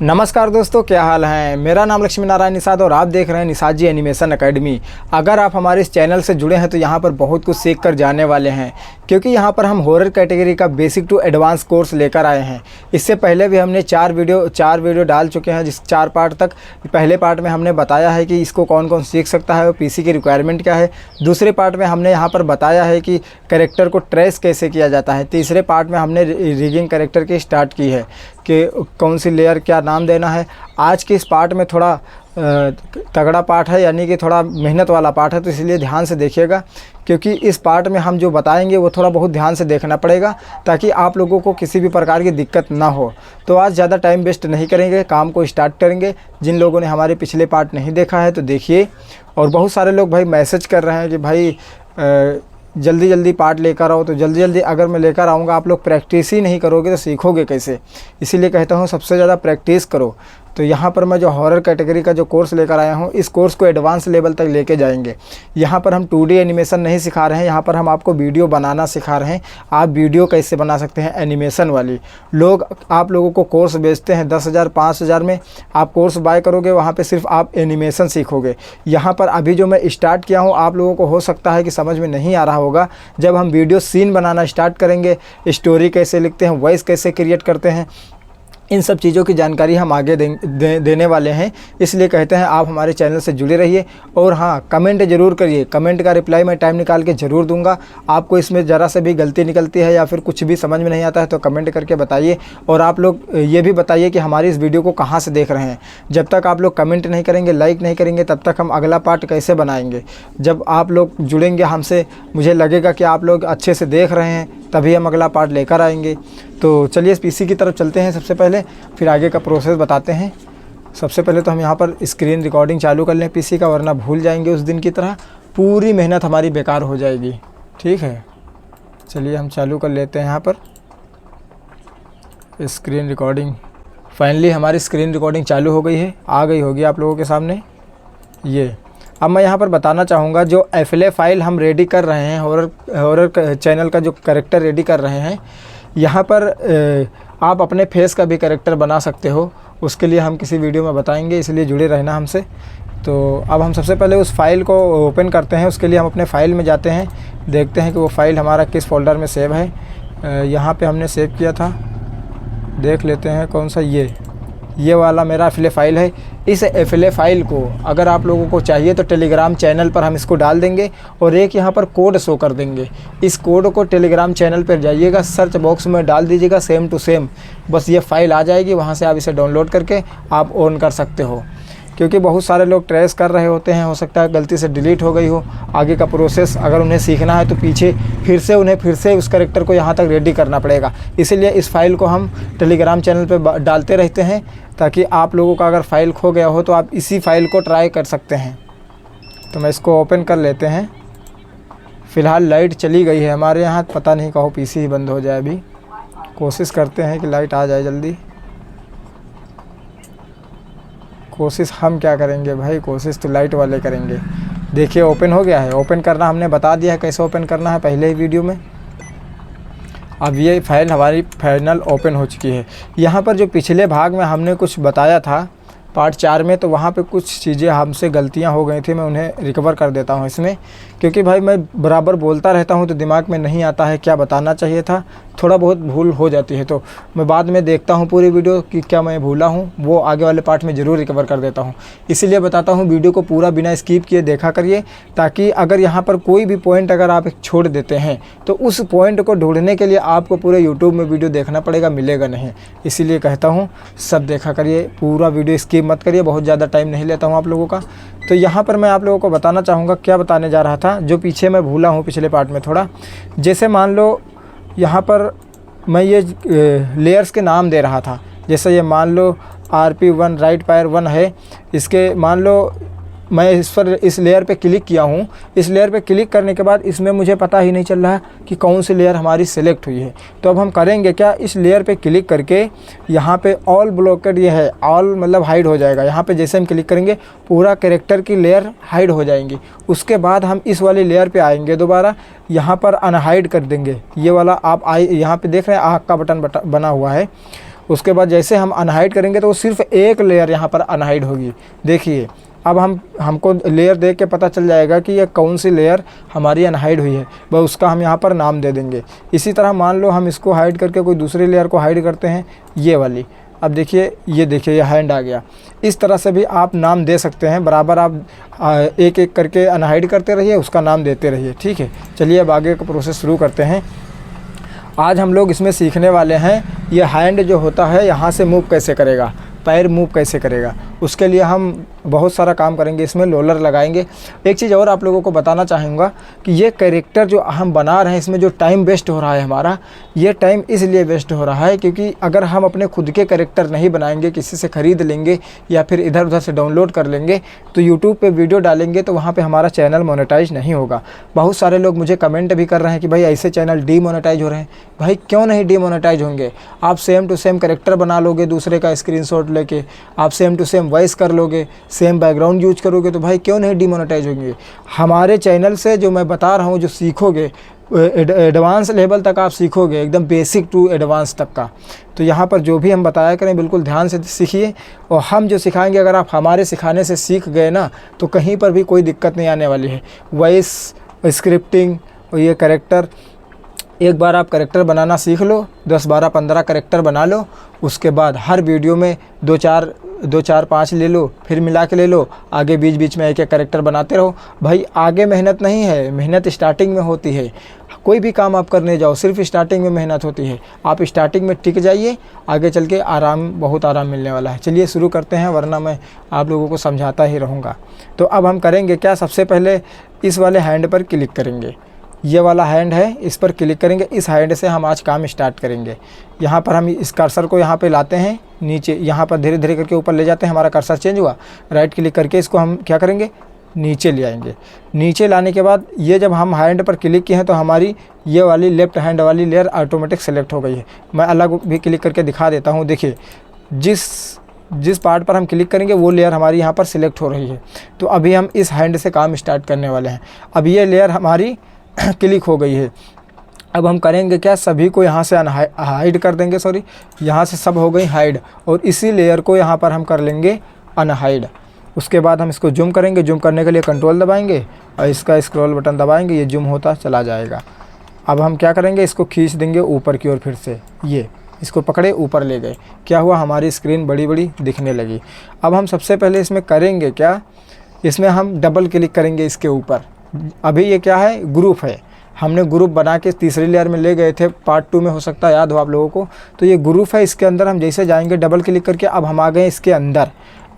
नमस्कार दोस्तों, क्या हाल है। मेरा नाम लक्ष्मी नारायण निषाद और आप देख रहे हैं निषाद जी एनिमेशन एकेडमी। अगर आप हमारे इस चैनल से जुड़े हैं तो यहाँ पर बहुत कुछ सीख कर जाने वाले हैं, क्योंकि यहाँ पर हम हॉरर कैटेगरी का बेसिक टू एडवांस कोर्स लेकर आए हैं। इससे पहले भी हमने चार वीडियो डाल चुके हैं, जिस 4 पार्ट तक। पहले पार्ट में हमने बताया है कि इसको कौन कौन सीख सकता है और पीसी की रिक्वायरमेंट क्या है। दूसरे पार्ट में हमने यहाँ पर बताया है कि कैरेक्टर को ट्रेस कैसे किया जाता है। तीसरे पार्ट में हमने रिगिंग कैरेक्टर की स्टार्ट की है कि कौन सी लेयर क्या नाम देना है। आज के इस पार्ट में थोड़ा तगड़ा पार्ट है, यानी कि थोड़ा मेहनत वाला पार्ट है, तो इसलिए ध्यान से देखिएगा, क्योंकि इस पार्ट में हम जो बताएंगे वो थोड़ा बहुत ध्यान से देखना पड़ेगा ताकि आप लोगों को किसी भी प्रकार की दिक्कत ना हो। तो आज ज़्यादा टाइम वेस्ट नहीं करेंगे, काम को स्टार्ट करेंगे। जिन लोगों ने हमारे पिछले पार्ट नहीं देखा है तो देखिए। और बहुत सारे लोग भाई मैसेज कर रहे हैं कि भाई जल्दी जल्दी पार्ट लेकर आओ, तो जल्दी जल्दी अगर मैं लेकर आऊँगा आप लोग प्रैक्टिस ही नहीं करोगे तो सीखोगे कैसे। इसीलिए कहता हूँ सबसे ज़्यादा प्रैक्टिस करो। तो यहाँ पर मैं जो हॉरर कैटेगरी का जो कोर्स लेकर आया हूँ, इस कोर्स को एडवांस लेवल तक लेके जाएंगे। यहाँ पर हम 2D एनिमेशन नहीं सिखा रहे हैं, यहाँ पर हम आपको वीडियो बनाना सिखा रहे हैं। आप वीडियो कैसे बना सकते हैं एनिमेशन वाली। लोग आप लोगों को कोर्स बेचते हैं 10,000 5,000 में। आप कोर्स बाय करोगे, वहाँ पर सिर्फ आप एनिमेशन सीखोगे। यहाँ पर अभी जो मैं स्टार्ट किया हूँ, आप लोगों को हो सकता है कि समझ में नहीं आ रहा होगा। जब हम वीडियो सीन बनाना स्टार्ट करेंगे, स्टोरी कैसे लिखते हैं, वॉइस कैसे क्रिएट करते हैं, इन सब चीज़ों की जानकारी हम आगे देने वाले हैं। इसलिए कहते हैं आप हमारे चैनल से जुड़े रहिए। और हाँ, कमेंट ज़रूर करिए। कमेंट का रिप्लाई मैं टाइम निकाल के ज़रूर दूंगा। आपको इसमें ज़रा से भी गलती निकलती है या फिर कुछ भी समझ में नहीं आता है तो कमेंट करके बताइए। और आप लोग ये भी बताइए कि हमारी इस वीडियो को कहाँ से देख रहे हैं। जब तक आप लोग कमेंट नहीं करेंगे, लाइक नहीं करेंगे, तब तक हम अगला पार्ट कैसे बनाएंगे। जब आप लोग जुड़ेंगे हमसे, मुझे लगेगा कि आप लोग अच्छे से देख रहे हैं, तभी हम अगला पार्ट लेकर आएंगे। तो चलिए इस पीसी की तरफ चलते हैं सबसे पहले, फिर आगे का प्रोसेस बताते हैं। सबसे पहले तो हम यहाँ पर स्क्रीन रिकॉर्डिंग चालू कर लें पीसी का, वरना भूल जाएंगे उस दिन की तरह, पूरी मेहनत हमारी बेकार हो जाएगी। ठीक है, चलिए हम चालू कर लेते हैं यहाँ पर स्क्रीन रिकॉर्डिंग। फाइनली हमारी स्क्रीन रिकॉर्डिंग चालू हो गई है, आ गई होगी आप लोगों के सामने ये। अब मैं यहाँ पर बताना चाहूँगा, जो एफएलए फाइल हम रेडी कर रहे हैं, हॉरर चैनल का जो कैरेक्टर रेडी कर रहे हैं, यहाँ पर आप अपने फेस का भी कैरेक्टर बना सकते हो। उसके लिए हम किसी वीडियो में बताएंगे, इसलिए जुड़े रहना हमसे। तो अब हम सबसे पहले उस फाइल को ओपन करते हैं। उसके लिए हम अपने फ़ाइल में जाते हैं, देखते हैं कि वो फ़ाइल हमारा किस फोल्डर में सेव है। यहाँ पे हमने सेव किया था, देख लेते हैं कौन सा। ये वाला मेरा एफएलए फाइल है। इस एफएलए फाइल को अगर आप लोगों को चाहिए तो टेलीग्राम चैनल पर हम इसको डाल देंगे और एक यहाँ पर कोड शो कर देंगे। इस कोड को टेलीग्राम चैनल पर जाइएगा, सर्च बॉक्स में डाल दीजिएगा सेम टू सेम, बस ये फ़ाइल आ जाएगी। वहाँ से आप इसे डाउनलोड करके आप ऑन कर सकते हो, क्योंकि बहुत सारे लोग ट्रेस कर रहे होते हैं, हो सकता है गलती से डिलीट हो गई हो। आगे का प्रोसेस अगर उन्हें सीखना है तो पीछे फिर से उस कैरेक्टर को यहाँ तक रेडी करना पड़ेगा। इसीलिए इस फाइल को हम टेलीग्राम चैनल पे डालते रहते हैं, ताकि आप लोगों का अगर फाइल खो गया हो तो आप इसी फाइल को ट्राई कर सकते हैं। तो मैं इसको ओपन कर लेते हैं। फ़िलहाल लाइट चली गई है हमारे यहाँ, पता नहीं कहो पीसी ही बंद हो जाए। अभी कोशिश करते हैं कि लाइट आ जाए जल्दी। कोशिश हम क्या करेंगे भाई, कोशिश तो लाइट वाले करेंगे। देखिए ओपन हो गया है। ओपन करना हमने बता दिया है कैसे ओपन करना है पहले ही वीडियो में। अब ये फाइल हमारी फाइनल ओपन हो चुकी है। यहाँ पर जो पिछले भाग में हमने कुछ बताया था पार्ट 4 में, तो वहाँ पे कुछ चीज़ें हमसे गलतियाँ हो गई थी। मैं उन्हें रिकवर कर देता हूँ इसमें, क्योंकि भाई मैं बराबर बोलता रहता हूँ तो दिमाग में नहीं आता है क्या बताना चाहिए था। थोड़ा बहुत भूल हो जाती है, तो मैं बाद में देखता हूँ पूरी वीडियो कि क्या मैं भूला हूँ, वो आगे वाले पार्ट में ज़रूर रिकवर कर देता हूँ। इसीलिए बताता हूँ वीडियो को पूरा बिना स्किप किए देखा करिए, ताकि अगर यहाँ पर कोई भी पॉइंट अगर आप छोड़ देते हैं तो उस पॉइंट को ढूंढने के लिए आपको पूरे यूट्यूब में वीडियो देखना पड़ेगा, मिलेगा नहीं। इसीलिए कहता हूँ सब देखा करिए, पूरा वीडियो स्किप मत करिए। बहुत ज़्यादा टाइम नहीं लेता हूँ आप लोगों का। तो यहाँ पर मैं आप लोगों को बताना चाहूँगा, क्या बताने जा रहा था जो पीछे मैं भूला हूँ पिछले पार्ट में थोड़ा। जैसे मान लो यहाँ पर मैं ये लेयर्स के नाम दे रहा था। जैसे ये मान लो RP1 राइट पायर 1 है, इसके मान लो मैं इस लेयर पे क्लिक किया हूँ। इस लेयर पे क्लिक करने के बाद इसमें मुझे पता ही नहीं चल रहा है कि कौन सी लेयर हमारी सिलेक्ट हुई है। तो अब हम करेंगे क्या, इस लेयर पे क्लिक करके यहाँ पे ऑल ब्लॉकेड ये है, ऑल मतलब हाइड हो जाएगा। यहाँ पे जैसे हम क्लिक करेंगे पूरा कैरेक्टर की लेयर हाइड हो जाएंगी। उसके बाद हम इस वाली लेयर पे आएंगे, दोबारा यहाँ पर अनहाइड कर देंगे। ये वाला आप यहाँ पे देख रहे हैं आँख का बटन बना हुआ है, उसके बाद जैसे हम अनहाइड करेंगे तो वो सिर्फ एक लेयर यहाँ पर अनहाइड होगी। देखिए अब हमको लेयर देख के पता चल जाएगा कि ये कौन सी लेयर हमारी अनहाइड हुई है, बस उसका हम यहाँ पर नाम दे देंगे। इसी तरह मान लो हम इसको हाइड करके कोई दूसरी लेयर को हाइड करते हैं, ये वाली। अब देखिए ये हैंड आ गया। इस तरह से भी आप नाम दे सकते हैं, बराबर आप एक एक करके अनहाइड करते रहिए, उसका नाम देते रहिए, ठीक है। चलिए अब आगे का प्रोसेस शुरू करते हैं। आज हम लोग इसमें सीखने वाले हैं ये हैंड जो होता है यहाँ से मूव कैसे करेगा, पैर मूव कैसे करेगा। उसके लिए हम बहुत सारा काम करेंगे, इसमें रोलर लगाएंगे। एक चीज़ और आप लोगों को बताना चाहूँगा कि ये कैरेक्टर जो हम बना रहे हैं, इसमें जो टाइम वेस्ट हो रहा है हमारा, ये टाइम इसलिए वेस्ट हो रहा है क्योंकि अगर हम अपने खुद के कैरेक्टर नहीं बनाएंगे, किसी से ख़रीद लेंगे या फिर इधर उधर से डाउनलोड कर लेंगे, तो यूट्यूब पे वीडियो डालेंगे तो वहाँ पे हमारा चैनल मोनेटाइज नहीं होगा। बहुत सारे लोग मुझे कमेंट भी कर रहे हैं कि भाई ऐसे चैनल डीमोनेटाइज हो रहे हैं। भाई क्यों नहीं डीमोनेटाइज होंगे? आप सेम टू सेम कैरेक्टर बना लोगे, दूसरे का स्क्रीनशॉट लेके आप सेम टू सेम वॉइस कर लोगे, सेम बैकग्राउंड यूज करोगे, तो भाई क्यों नहीं डीमोनेटाइज होंगे? हमारे चैनल से जो मैं बता रहा हूँ, जो सीखोगे एडवांस लेवल तक आप सीखोगे, एकदम बेसिक टू एडवांस तक का। तो यहाँ पर जो भी हम बताया करें बिल्कुल ध्यान से सीखिए, और हम जो सिखाएंगे अगर आप हमारे सिखाने से सीख गए ना, तो कहीं पर भी कोई दिक्कत नहीं आने वाली है। वॉइस, स्क्रिप्टिंग और ये कैरेक्टर, एक बार आप कैरेक्टर बनाना सीख लो, 10, 12, 15 कैरेक्टर बना लो, उसके बाद हर वीडियो में 2, 4, 5 ले लो, फिर मिला के ले लो, आगे बीच बीच में एक एक कैरेक्टर बनाते रहो। भाई आगे मेहनत नहीं है, मेहनत स्टार्टिंग में होती है। कोई भी काम आप करने जाओ सिर्फ स्टार्टिंग में मेहनत होती है। आप स्टार्टिंग में टिक जाइए, आगे चल के बहुत आराम मिलने वाला है। चलिए शुरू करते हैं, वरना मैं आप लोगों को समझाता ही रहूँगा। तो अब हम करेंगे क्या, सबसे पहले इस वाले हैंड पर क्लिक करेंगे। ये वाला हैंड है, इस पर क्लिक करेंगे। इस हैंड से हम आज काम स्टार्ट करेंगे। यहाँ पर हम इस कर्सर को यहाँ पे लाते हैं नीचे, यहाँ पर धीरे धीरे करके ऊपर ले जाते हैं। हमारा कर्सर चेंज हुआ, राइट क्लिक करके इसको हम क्या करेंगे, नीचे ले आएंगे। नीचे लाने के बाद ये जब हम हैंड पर क्लिक किए हैं तो हमारी ये वाली लेफ्ट हैंड वाली लेयर ऑटोमेटिक सेलेक्ट हो गई है। मैं अलग भी क्लिक करके दिखा देता हूँ। देखिए जिस पार्ट पर हम क्लिक करेंगे वो लेयर हमारी यहाँ पर सिलेक्ट हो रही है। तो अभी हम इस हैंड से काम स्टार्ट करने वाले हैं। अब ये लेयर हमारी क्लिक हो गई है। अब हम करेंगे क्या, सभी को यहाँ से हाइड कर देंगे, सॉरी यहाँ से सब हो गई हाइड, और इसी लेयर को यहाँ पर हम कर लेंगे अनहाइड। उसके बाद हम इसको जूम करेंगे। जूम करने के लिए कंट्रोल दबाएंगे और इसका स्क्रॉल बटन दबाएंगे, ये जूम होता चला जाएगा। अब हम क्या करेंगे, इसको खींच देंगे ऊपर की ओर। फिर से ये इसको पकड़े ऊपर ले गए, क्या हुआ, हमारी स्क्रीन बड़ी बड़ी दिखने लगी। अब हम सबसे पहले इसमें करेंगे क्या, इसमें हम डबल क्लिक करेंगे इसके ऊपर। अभी ये क्या है, ग्रुप है। हमने ग्रुप बना के तीसरी लेयर में ले गए थे, पार्ट 2 में हो सकता है याद हो आप लोगों को। तो ये ग्रुप है, इसके अंदर हम जैसे जाएंगे डबल क्लिक करके, अब हम आ गए इसके अंदर।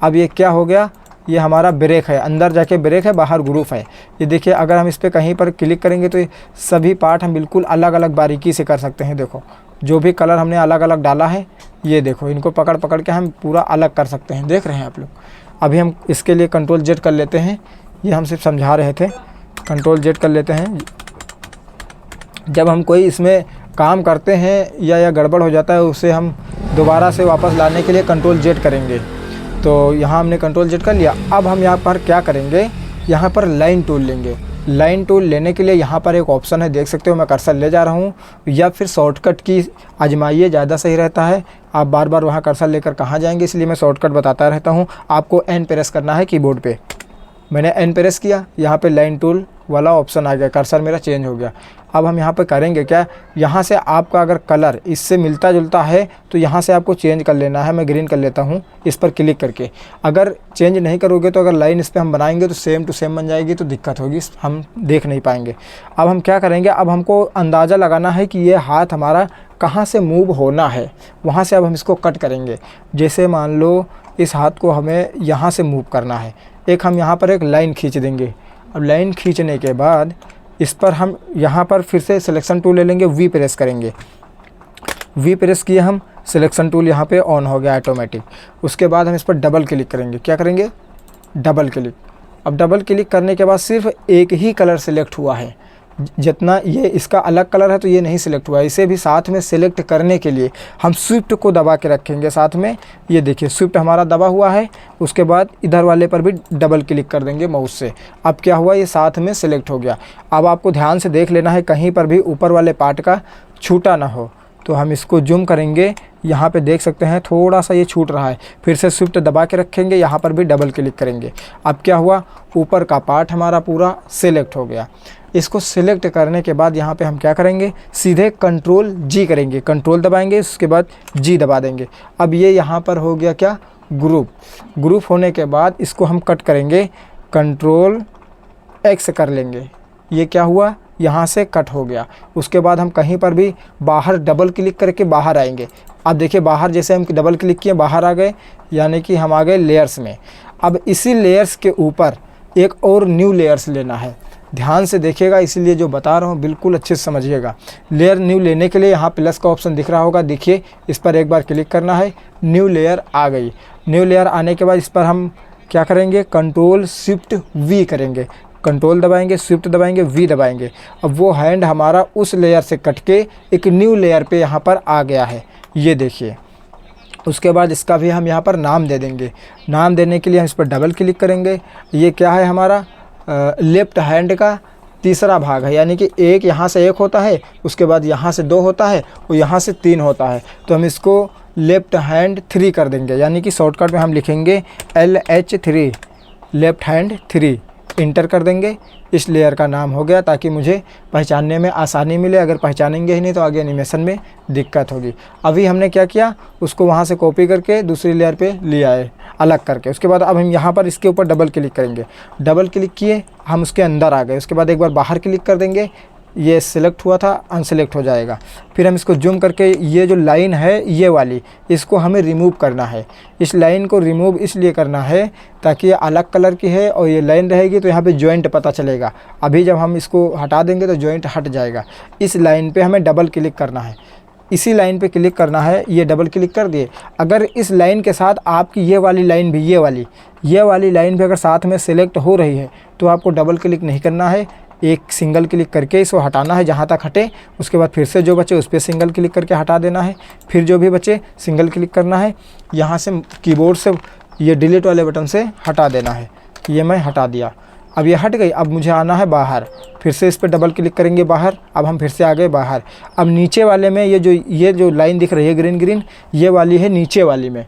अब ये क्या हो गया, ये हमारा ब्रेक है, अंदर जाके ब्रेक है, बाहर ग्रुप है। ये देखिए अगर हम इस पर कहीं पर क्लिक करेंगे तो ये सभी पार्ट हम बिल्कुल अलग अलग बारीकी से कर सकते हैं। देखो जो भी कलर हमने अलग अलग डाला है, ये देखो इनको पकड़ पकड़ के हम पूरा अलग कर सकते हैं। देख रहे हैं आप लोग। अभी हम इसके लिए कंट्रोल Z कर लेते हैं, ये हम सिर्फ समझा रहे थे। कंट्रोल Z कर लेते हैं। जब हम कोई इसमें काम करते हैं या गड़बड़ हो जाता है, उसे हम दोबारा से वापस लाने के लिए कंट्रोल Z करेंगे। तो यहाँ हमने कंट्रोल Z कर लिया। अब हम यहाँ पर क्या करेंगे, यहाँ पर लाइन टूल लेंगे। लाइन टूल लेने के लिए यहाँ पर एक ऑप्शन है, देख सकते हो मैं कर्सर ले जा रहा हूँ, या फिर शॉर्टकट की आजमाइए, ज़्यादा सही रहता है। आप बार बार वहाँ कर्सर लेकर कहाँ जाएंगे, इसलिए मैं शॉर्टकट बताता रहता हूँ। आपको N प्रेस करना है कीबोर्ड पे। मैंने N प्रेस किया, यहाँ पे लाइन टूल वाला ऑप्शन आ गया, कर्सर मेरा चेंज हो गया। अब हम यहाँ पे करेंगे क्या, यहाँ से आपका अगर कलर इससे मिलता जुलता है तो यहाँ से आपको चेंज कर लेना है। मैं ग्रीन कर लेता हूँ इस पर क्लिक करके। अगर चेंज नहीं करोगे तो अगर लाइन इस पर हम बनाएंगे तो सेम टू सेम बन जाएगी, तो दिक्कत होगी, हम देख नहीं पाएंगे। अब हम क्या करेंगे, अब हमको अंदाज़ा लगाना है कि ये हाथ हमारा कहाँ से मूव होना है, वहाँ से अब हम इसको कट करेंगे। जैसे मान लो इस हाथ को हमें यहाँ से मूव करना है, एक हम यहाँ पर एक लाइन खींच देंगे। अब लाइन खींचने के बाद इस पर हम यहाँ पर फिर से सिलेक्शन टूल ले लेंगे, V प्रेस करेंगे। V प्रेस किए हम, सिलेक्शन टूल यहाँ पे ऑन हो गया ऑटोमेटिक। उसके बाद हम इस पर डबल क्लिक करेंगे। क्या करेंगे, डबल क्लिक। अब डबल क्लिक करने के बाद सिर्फ एक ही कलर सिलेक्ट हुआ है, जितना ये इसका अलग कलर है तो ये नहीं सिलेक्ट हुआ। इसे भी साथ में सिलेक्ट करने के लिए हम स्विफ्ट को दबा के रखेंगे साथ में। ये देखिए स्विफ्ट हमारा दबा हुआ है। उसके बाद इधर वाले पर भी डबल क्लिक कर देंगे माउस से। अब क्या हुआ, ये साथ में सिलेक्ट हो गया। अब आपको ध्यान से देख लेना है कहीं पर भी ऊपर वाले पार्ट का छूटा ना हो। तो हम इसको जूम करेंगे, यहाँ पे देख सकते हैं थोड़ा सा ये छूट रहा है। फिर से शिफ्ट दबा के रखेंगे, यहाँ पर भी डबल क्लिक करेंगे। अब क्या हुआ, ऊपर का पार्ट हमारा पूरा सिलेक्ट हो गया। इसको सिलेक्ट करने के बाद यहाँ पे हम क्या करेंगे, सीधे कंट्रोल जी करेंगे, कंट्रोल दबाएंगे, उसके बाद जी दबा देंगे। अब ये यहाँ पर हो गया क्या, ग्रुप। ग्रुप होने के बाद इसको हम कट करेंगे, कंट्रोल एक्स कर लेंगे। ये क्या हुआ, यहाँ से कट हो गया। उसके बाद हम कहीं पर भी बाहर डबल क्लिक करके बाहर आएंगे। अब देखिए बाहर जैसे हम डबल क्लिक किए बाहर आ गए, यानी कि हम आ गए लेयर्स में। अब इसी लेयर्स के ऊपर एक और न्यू लेयर्स लेना है। ध्यान से देखिएगा, इसीलिए जो बता रहा हूँ बिल्कुल अच्छे से समझिएगा। लेयर न्यू लेने के लिए यहाँ प्लस का ऑप्शन दिख रहा होगा, देखिए इस पर एक बार क्लिक करना है, न्यू लेयर आ गई। न्यू लेयर आने के बाद इस पर हम क्या करेंगे, कंट्रोल शिफ्ट वी करेंगे, कंट्रोल दबाएंगे, शिफ्ट दबाएंगे, वी दबाएंगे। अब वो हैंड हमारा उस लेयर से कट के एक न्यू लेयर पे यहाँ पर आ गया है, ये देखिए। उसके बाद इसका भी हम यहाँ पर नाम दे देंगे। नाम देने के लिए हम इस पर डबल क्लिक करेंगे। ये क्या है, हमारा लेफ्ट हैंड का तीसरा भाग है, यानी कि एक यहाँ से एक होता है, उसके बाद यहाँ से 2 होता है और यहाँ से 3 होता है। तो हम इसको लेफ्ट हैंड 3 कर देंगे, यानी कि शॉर्टकट में हम लिखेंगे LH3, लेफ्ट हैंड 3, इंटर कर देंगे। इस लेयर का नाम हो गया, ताकि मुझे पहचानने में आसानी मिले। अगर पहचानेंगे ही नहीं तो आगे एनिमेशन में दिक्कत होगी। अभी हमने क्या किया, उसको वहाँ से कॉपी करके दूसरी लेयर पे ले आए अलग करके। उसके बाद अब हम यहाँ पर इसके ऊपर डबल क्लिक करेंगे। डबल क्लिक किए, हम उसके अंदर आ गए। उसके बाद एक बार बाहर क्लिक कर देंगे, ये सिलेक्ट हुआ था अनसिलेक्ट हो जाएगा। फिर हम इसको जूम करके ये जो लाइन है ये वाली, इसको हमें रिमूव करना है। इस लाइन को रिमूव इसलिए करना है ताकि ये अलग कलर की है और ये लाइन रहेगी तो यहाँ पे जॉइंट पता चलेगा। अभी जब हम इसको हटा देंगे तो जॉइंट हट जाएगा। इस लाइन पे हमें डबल क्लिक करना है, इसी लाइन पे क्लिक करना है। ये डबल क्लिक कर दिए। अगर इस लाइन के साथ आपकी ये वाली लाइन भी, ये वाली लाइन भी अगर साथ में सिलेक्ट हो रही है तो आपको डबल क्लिक नहीं करना है, एक सिंगल क्लिक करके इसको हटाना है जहाँ तक हटे। उसके बाद फिर से जो बचे उस पर सिंगल क्लिक करके हटा देना है। फिर जो भी बचे सिंगल क्लिक करना है, यहाँ से कीबोर्ड से ये डिलीट वाले बटन से हटा देना है। ये मैं हटा दिया, अब ये हट गई। अब मुझे आना है बाहर, फिर से इस पर डबल क्लिक करेंगे बाहर। अब हम फिर से आ गए बाहर। अब नीचे वाले में ये जो लाइन दिख रही है ग्रीन ग्रीन, ये वाली है नीचे वाली में।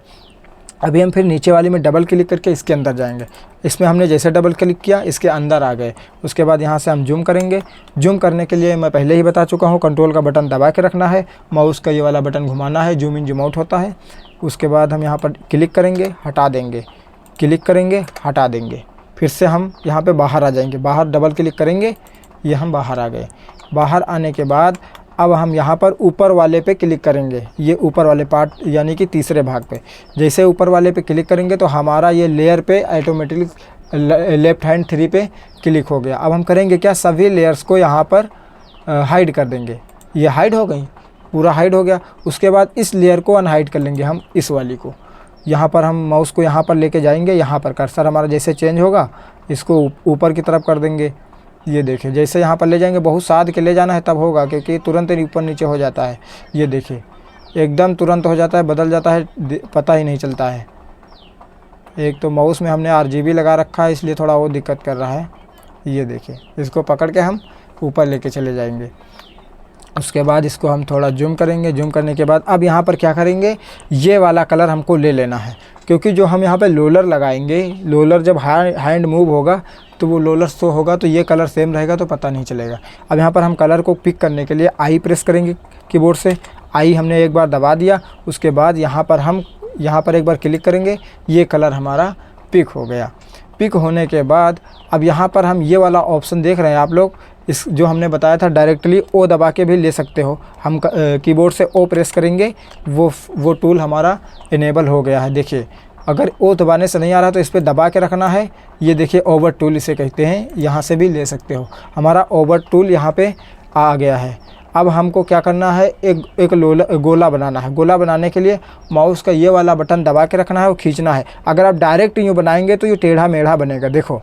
अभी हम फिर नीचे वाली में डबल क्लिक करके इसके अंदर जाएंगे। इसमें हमने जैसे डबल क्लिक किया इसके अंदर आ गए। उसके बाद यहाँ से हम जूम करेंगे। जूम करने के लिए मैं पहले ही बता चुका हूँ, कंट्रोल का बटन दबा के रखना है, माउस का ये वाला बटन घुमाना है, जूम इन जूम आउट होता है। उसके बाद हम यहाँ पर क्लिक करेंगे, हटा देंगे, क्लिक करेंगे, हटा देंगे। फिर से हम यहाँ पे बाहर आ जाएंगे, बाहर डबल क्लिक करेंगे, ये हम बाहर आ गए। बाहर आने के बाद अब हम यहाँ पर ऊपर वाले पे क्लिक करेंगे, ये ऊपर वाले पार्ट यानी कि तीसरे भाग पे। जैसे ऊपर वाले पे क्लिक करेंगे तो हमारा ये लेयर पे ऑटोमेटिकली लेफ्ट हैंड 3 पे क्लिक हो गया। अब हम करेंगे क्या, सभी लेयर्स को यहाँ पर हाइड कर देंगे। ये हाइड हो गई, पूरा हाइड हो गया। उसके बाद इस लेयर को अनहाइड कर लेंगे हम, इस वाली को। यहाँ पर हम माउस को यहाँ पर लेके जाएंगे, यहाँ पर कर्सर हमारा जैसे चेंज होगा इसको ऊपर की तरफ कर देंगे। ये देखिए जैसे यहाँ पर ले जाएंगे, बहुत साध के ले जाना है तब होगा, क्योंकि तुरंत ऊपर नीचे हो जाता है। ये देखिए एकदम तुरंत हो जाता है, बदल जाता है, पता ही नहीं चलता है। एक तो माउस में हमने RGB लगा रखा है इसलिए थोड़ा वो दिक्कत कर रहा है। ये देखिए इसको पकड़ के हम ऊपर लेके चले जाएंगे। उसके बाद इसको हम थोड़ा जूम करेंगे। जूम करने के बाद अब यहाँ पर क्या करेंगे, ये वाला कलर हमको ले लेना है, क्योंकि जो हम यहाँ पे लोलर लगाएंगे, लोलर जब हैंड मूव होगा तो वो लोलर शो होगा, तो ये कलर सेम रहेगा तो पता नहीं चलेगा। अब यहाँ पर हम कलर को पिक करने के लिए आई प्रेस करेंगे कीबोर्ड से। आई हमने एक बार दबा दिया। उसके बाद यहाँ पर हम एक बार क्लिक करेंगे, ये कलर हमारा पिक हो गया। पिक होने के बाद अब यहाँ पर हम ये वाला ऑप्शन देख रहे हैं आप लोग, इस जो हमने बताया था डायरेक्टली ओ दबा के भी ले सकते हो। हम कीबोर्ड से ओ प्रेस करेंगे, वो टूल हमारा इनेबल हो गया है। देखिए अगर ओ दबाने से नहीं आ रहा तो इस पर दबा के रखना है। ये देखिए ओवर टूल इसे कहते हैं, यहाँ से भी ले सकते हो। हमारा ओवर टूल यहाँ पे आ गया है। अब हमको क्या करना है, एक गोला बनाना है। गोला बनाने के लिए माउस का ये वाला बटन दबा के रखना है और खींचना है। अगर आप डायरेक्ट यूँ बनाएंगे तो ये टेढ़ा मेढ़ा बनेगा। देखो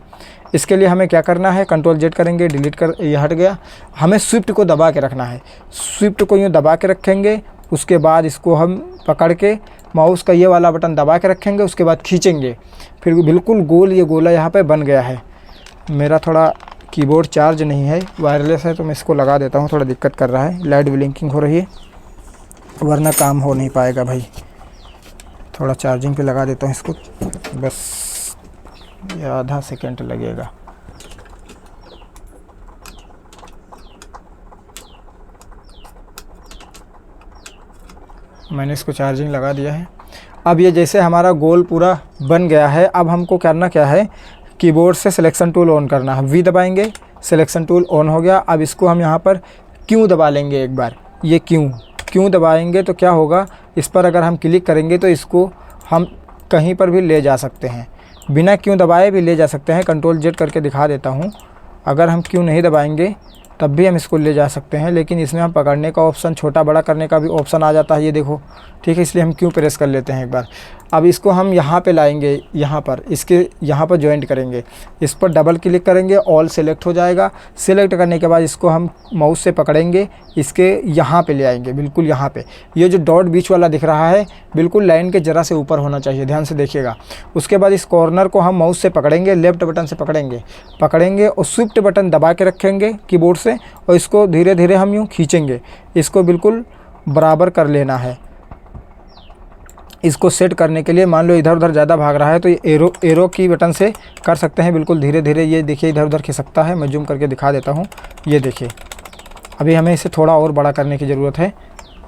इसके लिए हमें क्या करना है, कंट्रोल जेड करेंगे, डिलीट कर, ये हट गया। हमें स्विफ्ट को दबा के रखना है। स्विफ्ट को यूँ दबा के रखेंगे। उसके बाद इसको हम पकड़ के माउस का ये वाला बटन दबा के रखेंगे। उसके बाद खींचेंगे, फिर बिल्कुल गोल ये गोला यहाँ पे बन गया है। मेरा थोड़ा कीबोर्ड चार्ज नहीं है, वायरलेस है, तो मैं इसको लगा देता हूँ, थोड़ा दिक्कत कर रहा है, लाइट ब्लिंकिंग हो रही है। वरना काम हो नहीं पाएगा भाई। थोड़ा चार्जिंग पे लगा देता हूँ इसको, बस ये आधा सेकंड लगेगा। मैंने इसको चार्जिंग लगा दिया है। अब ये जैसे हमारा गोल पूरा बन गया है, अब हमको करना क्या है, कीबोर्ड से सिलेक्शन टूल ऑन करना है। वी दबाएंगे, सिलेक्शन टूल ऑन हो गया। अब इसको हम यहाँ पर क्यों दबा लेंगे एक बार। ये क्यों दबाएंगे तो क्या होगा, इस पर अगर हम क्लिक करेंगे तो इसको हम कहीं पर भी ले जा सकते हैं, बिना क्यों दबाए भी ले जा सकते हैं। कंट्रोल जेड करके दिखा देता हूँ। अगर हम क्यों नहीं दबाएंगे तब भी हम इसको ले जा सकते हैं, लेकिन इसमें हम पकड़ने का ऑप्शन, छोटा बड़ा करने का भी ऑप्शन आ जाता है, ये देखो। ठीक है, इसलिए हम क्यों प्रेस कर लेते हैं एक बार। अब इसको हम यहाँ पे लाएंगे, यहाँ पर इसके यहाँ पर ज्वाइंट करेंगे। इस पर डबल क्लिक करेंगे, ऑल सेलेक्ट हो जाएगा। सेलेक्ट करने के बाद इसको हम माउस से पकड़ेंगे, इसके यहाँ पे ले आएंगे, बिल्कुल यहाँ पे। ये जो डॉट बीच वाला दिख रहा है बिल्कुल लाइन के ज़रा से ऊपर होना चाहिए, ध्यान से देखिएगा। उसके बाद इस कॉर्नर को हम माउस से पकड़ेंगे, लेफ्ट बटन से पकड़ेंगे और शिफ्ट बटन दबा के रखेंगे कीबोर्ड से, और इसको धीरे धीरे हम यूँ खींचेंगे। इसको बिल्कुल बराबर कर लेना है। इसको सेट करने के लिए मान लो इधर उधर ज़्यादा भाग रहा है तो ये एरो की बटन से कर सकते हैं, बिल्कुल धीरे धीरे। ये देखिए इधर उधर खिसकता है, मैं जूम करके दिखा देता हूँ। ये देखिए, अभी हमें इसे थोड़ा और बड़ा करने की ज़रूरत है।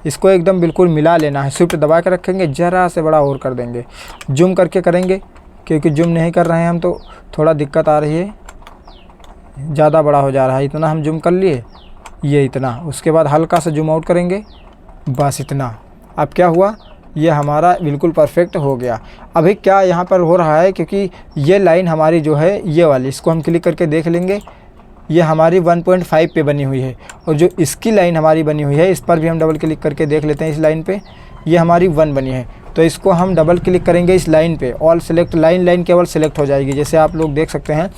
इसको एकदम बिल्कुल मिला लेना है, शिफ्ट दबा के रखेंगे, ज़रा से बड़ा और कर देंगे। जूम करके करेंगे, क्योंकि जूम नहीं कर रहे हैं हम तो थोड़ा दिक्कत आ रही है, ज़्यादा बड़ा हो जा रहा है। इतना हम जूम कर लिए, ये इतना। उसके बाद हल्का सा जूम आउट करेंगे, बस इतना। अब क्या हुआ, ये हमारा बिल्कुल परफेक्ट हो गया। अभी क्या यहाँ पर हो रहा है, क्योंकि ये लाइन हमारी जो है ये वाली, इसको हम क्लिक करके देख लेंगे, ये हमारी 1.5 पे बनी हुई है। और जो इसकी लाइन हमारी बनी हुई है, इस पर भी हम डबल क्लिक करके देख लेते हैं। इस लाइन पे ये हमारी 1 बनी है, तो इसको हम डबल क्लिक करेंगे इस लाइन पे, ऑल सेलेक्ट, लाइन केवल सेलेक्ट हो जाएगी। जैसे आप लोग देख सकते हैं,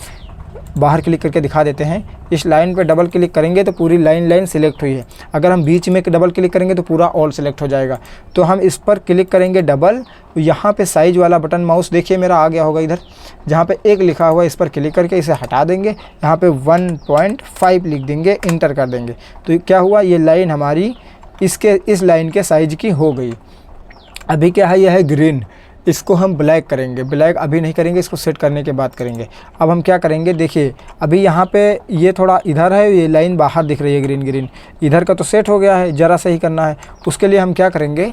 बाहर क्लिक करके दिखा देते हैं। इस लाइन पे डबल क्लिक करेंगे तो पूरी लाइन सिलेक्ट हुई है। अगर हम बीच में डबल क्लिक करेंगे तो पूरा ऑल सेलेक्ट हो जाएगा। तो हम इस पर क्लिक करेंगे डबल, यहाँ पे साइज वाला बटन, माउस देखिए मेरा आ गया होगा इधर, जहाँ पे 1 लिखा हुआ है, इस पर क्लिक करके इसे हटा देंगे। यहाँ पे 1.5 लिख देंगे, इंटर कर देंगे। तो क्या हुआ, ये लाइन हमारी इस लाइन के साइज की हो गई। अभी क्या है, यह है ग्रीन, इसको हम ब्लैक करेंगे। ब्लैक अभी नहीं करेंगे, इसको सेट करने के बाद करेंगे। अब हम क्या करेंगे, देखिए अभी यहाँ पे ये थोड़ा इधर है, ये लाइन बाहर दिख रही है ग्रीन, इधर का तो सेट हो गया है, ज़रा सही करना है। उसके लिए हम क्या करेंगे,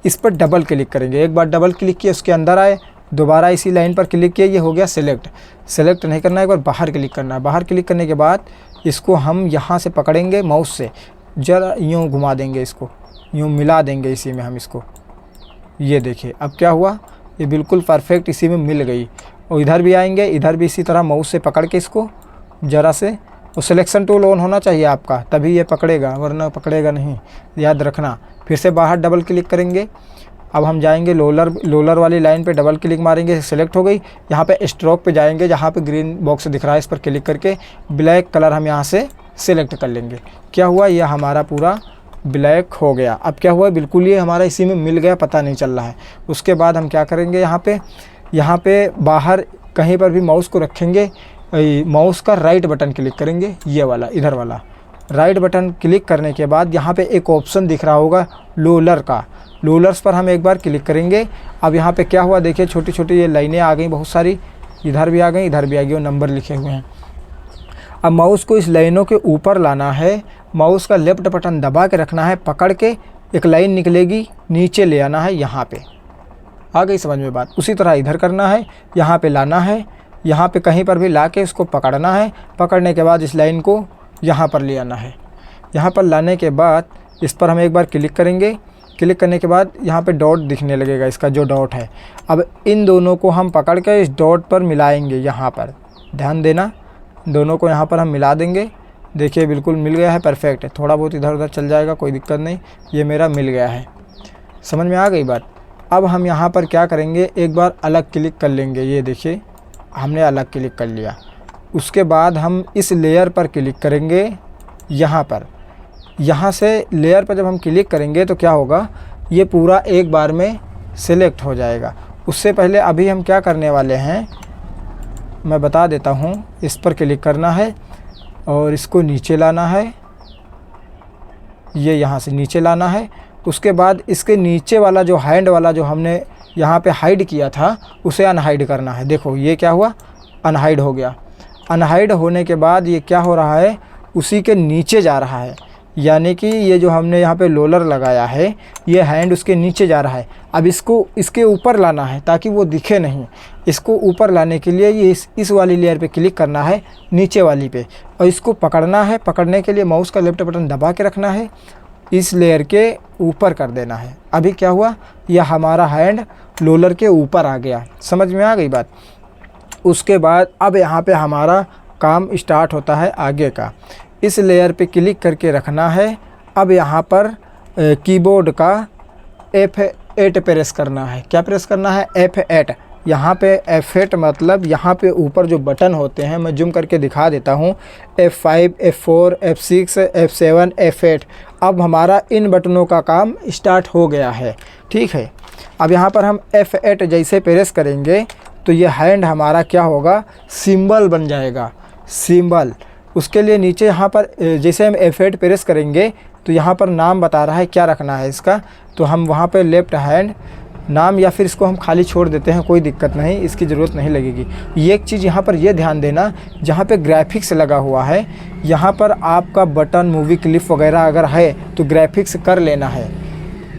इस पर डबल क्लिक करेंगे। एक बार डबल क्लिक किए, उसके अंदर आए, दोबारा इसी लाइन पर क्लिक किए, ये हो गया सेलेक्ट नहीं करना है, एक बार बाहर क्लिक करना है। बाहर क्लिक करने के बाद इसको हम यहाँ से पकड़ेंगे, माउस से ज़रा यूँ घुमा देंगे, इसको यूँ मिला देंगे इसी में हम इसको। ये देखिए अब क्या हुआ, ये बिल्कुल परफेक्ट इसी में मिल गई। और इधर भी आएंगे, इधर भी इसी तरह माउस से पकड़ के इसको ज़रा से, और सिलेक्शन टूल ऑन होना चाहिए आपका, तभी ये पकड़ेगा, वरना पकड़ेगा नहीं, याद रखना। फिर से बाहर डबल क्लिक करेंगे। अब हम जाएंगे लोलर वाली लाइन पे डबल क्लिक मारेंगे, सेलेक्ट हो गई। यहाँ पे स्ट्रोक पे जाएंगे, जहाँ पे ग्रीन बॉक्स दिख रहा है, इस पर क्लिक करके ब्लैक कलर हम यहाँ से सिलेक्ट कर लेंगे। क्या हुआ, यह हमारा पूरा ब्लैक हो गया। अब क्या हुआ, बिल्कुल ये हमारा इसी में मिल गया, पता नहीं चल रहा है। उसके बाद हम क्या करेंगे, यहाँ पे बाहर कहीं पर भी माउस को रखेंगे, माउस का राइट बटन क्लिक करेंगे, ये वाला, इधर वाला राइट बटन क्लिक करने के बाद यहाँ पे एक ऑप्शन दिख रहा होगा लोलर का, लोलर्स पर हम एक बार क्लिक करेंगे। अब यहाँ पे क्या हुआ, देखिए छोटी छोटी ये लाइनें आ गई बहुत सारी, इधर भी आ गई, इधर भी आ गई, और नंबर लिखे हुए हैं। अब माउस को इस लाइनों के ऊपर लाना है, माउस का लेफ्ट बटन दबा के रखना है, पकड़ के एक लाइन निकलेगी, नीचे ले आना है, यहाँ पे आ गई समझ में बात। उसी तरह इधर करना है, यहाँ पे लाना है, यहाँ पे कहीं पर भी ला के इसको पकड़ना है। पकड़ने के बाद इस लाइन को यहाँ पर ले आना है। यहाँ पर लाने के बाद इस पर हम एक बार क्लिक करेंगे। क्लिक करने के बाद यहाँ पे डॉट दिखने लगेगा, इसका जो डॉट है। अब इन दोनों को हम पकड़ के इस डॉट पर मिलाएंगे, यहाँ पर ध्यान देना, दोनों को यहाँ पर हम मिला देंगे। देखिए बिल्कुल मिल गया है, परफेक्ट है। थोड़ा बहुत इधर उधर चल जाएगा, कोई दिक्कत नहीं, ये मेरा मिल गया है। समझ में आ गई बात। अब हम यहाँ पर क्या करेंगे, एक बार अलग क्लिक कर लेंगे। ये देखिए हमने अलग क्लिक कर लिया। उसके बाद हम इस लेयर पर क्लिक करेंगे, यहाँ पर, यहाँ से लेयर पर जब हम क्लिक करेंगे तो क्या होगा, ये पूरा एक बार में सिलेक्ट हो जाएगा। उससे पहले अभी हम क्या करने वाले हैं मैं बता देता हूँ। इस पर क्लिक करना है और इसको नीचे लाना है, ये यहाँ से नीचे लाना है। उसके बाद इसके नीचे वाला जो हैंड वाला जो हमने यहाँ पे हाइड किया था उसे अनहाइड करना है। देखो ये क्या हुआ, अनहाइड हो गया। अनहाइड होने के बाद ये क्या हो रहा है, उसी के नीचे जा रहा है, यानी कि ये जो हमने यहाँ पे रोलर लगाया है ये हैंड उसके नीचे जा रहा है। अब इसको इसके ऊपर लाना है ताकि वो दिखे नहीं। इसको ऊपर लाने के लिए ये इस वाली लेयर पे क्लिक करना है, नीचे वाली पे, और इसको पकड़ना है। पकड़ने के लिए माउस का लेफ्ट बटन दबा के रखना है, इस लेयर के ऊपर कर देना है। अभी क्या हुआ, यह हमारा हैंड रोलर के ऊपर आ गया। समझ में आ गई बात। उसके बाद अब यहाँ पे हमारा काम स्टार्ट होता है आगे का। इस लेयर पे क्लिक करके रखना है। अब यहाँ पर कीबोर्ड का F8 प्रेस करना है। क्या प्रेस करना है, F8। यहाँ पे F8 मतलब यहाँ पे ऊपर जो बटन होते हैं, मैं जूम करके दिखा देता हूँ, F5, F4, F6, F7, F8। अब हमारा इन बटनों का काम स्टार्ट हो गया है। ठीक है, अब यहाँ पर हम F8 जैसे प्रेस करेंगे तो ये हैंड हमारा क्या होगा, सिंबल बन जाएगा, सिंबल। उसके लिए नीचे यहाँ पर जैसे हम F8 प्रेस करेंगे तो यहाँ पर नाम बता रहा है क्या रखना है इसका, तो हम वहाँ पे लेफ्ट हैंड नाम, या फिर इसको हम खाली छोड़ देते हैं, कोई दिक्कत नहीं, इसकी ज़रूरत नहीं लगेगी। ये एक चीज़ यहाँ पर ये ध्यान देना, जहाँ पे ग्राफिक्स लगा हुआ है यहाँ पर आपका बटन, मूवी क्लिप वगैरह अगर है तो ग्राफिक्स कर लेना है,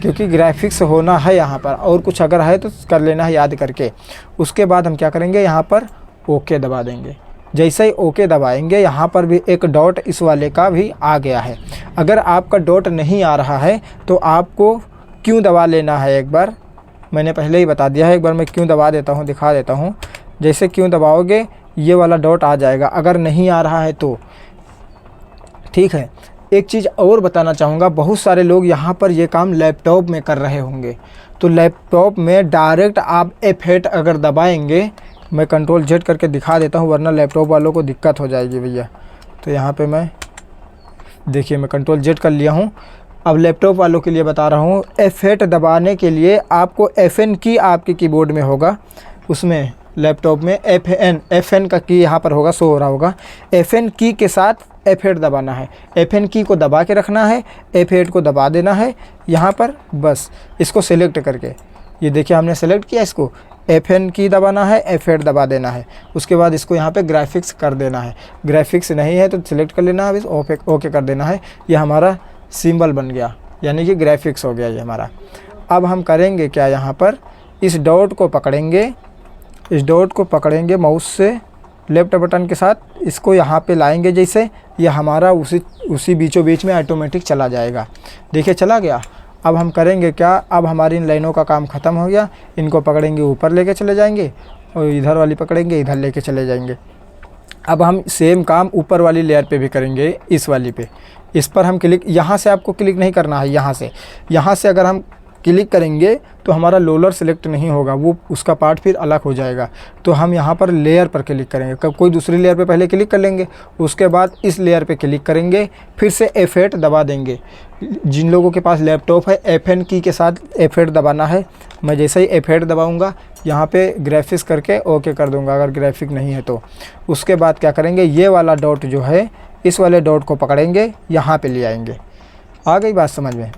क्योंकि ग्राफिक्स होना है यहाँ पर, और कुछ अगर है तो कर लेना है याद करके। उसके बाद हम क्या करेंगे, यहाँ पर ओके दबा देंगे। जैसे ही ओके दबाएंगे यहाँ पर भी एक डॉट इस वाले का भी आ गया है। अगर आपका डॉट नहीं आ रहा है तो आपको क्यों दबा लेना है, एक बार मैंने पहले ही बता दिया है, एक बार मैं क्यों दबा देता हूँ, दिखा देता हूँ। जैसे क्यों दबाओगे ये वाला डॉट आ जाएगा अगर नहीं आ रहा है तो। ठीक है, एक चीज़ और बताना चाहूँगा, बहुत सारे लोग यहाँ पर ये काम लैपटॉप में कर रहे होंगे, तो लैपटॉप में डायरेक्ट आप F8 अगर दबाएंगे, मैं कंट्रोल Z करके दिखा देता हूँ वरना लैपटॉप वालों को दिक्कत हो जाएगी भैया। तो यहाँ पे मैं देखिए मैं कंट्रोल Z कर लिया हूँ। अब लैपटॉप वालों के लिए बता रहा हूँ, F8 दबाने के लिए आपको FN की आपके कीबोर्ड में होगा, उसमें लैपटॉप में FN का की यहाँ पर होगा, शो हो रहा होगा। FN की के साथ F8 दबाना है, FN की को दबा के रखना है, F8 को दबा देना है यहाँ पर, बस इसको सेलेक्ट करके, ये देखिए हमने सेलेक्ट किया, इसको FN की दबाना है, F8 दबा देना है। उसके बाद इसको यहाँ पे ग्राफिक्स कर देना है, ग्राफिक्स नहीं है तो सिलेक्ट कर लेना है, ओके कर देना है। ये हमारा सिंबल बन गया, यानी कि ग्राफिक्स हो गया ये हमारा। अब हम करेंगे क्या, यहाँ पर इस डॉट को पकड़ेंगे, इस डॉट को पकड़ेंगे माउस से लेफ्ट बटन के साथ, इसको यहाँ पे लाएंगे, जैसे ये हमारा उसी बीचों बीच में ऑटोमेटिक चला जाएगा। देखिए चला गया। अब हम करेंगे क्या, अब हमारी इन लाइनों का काम ख़त्म हो गया। इनको पकड़ेंगे ऊपर लेके चले जाएंगे, और इधर वाली पकड़ेंगे इधर लेके चले जाएंगे। अब हम सेम काम ऊपर वाली लेयर पे भी करेंगे, इस वाली पे। इस पर हम क्लिक, यहाँ से आपको क्लिक नहीं करना है, यहाँ से अगर हम क्लिक करेंगे तो हमारा रोलर सेलेक्ट नहीं होगा, वो उसका पार्ट फिर अलग हो जाएगा। तो हम यहाँ पर लेयर पर क्लिक करेंगे, कोई दूसरी लेयर पे पहले क्लिक कर लेंगे, उसके बाद इस लेयर पे क्लिक करेंगे, फिर से F8 दबा देंगे। जिन लोगों के पास लैपटॉप है FN की के साथ F8 दबाना है। मैं जैसे ही F8 दबाऊँगा यहाँ पे ग्राफिक्स करके ओके कर दूँगा अगर ग्राफिक नहीं है तो। उसके बाद क्या करेंगे, ये वाला डॉट जो है इस वाले डॉट को पकड़ेंगे, यहाँ पे ले आएंगे। आ गई बात समझ में।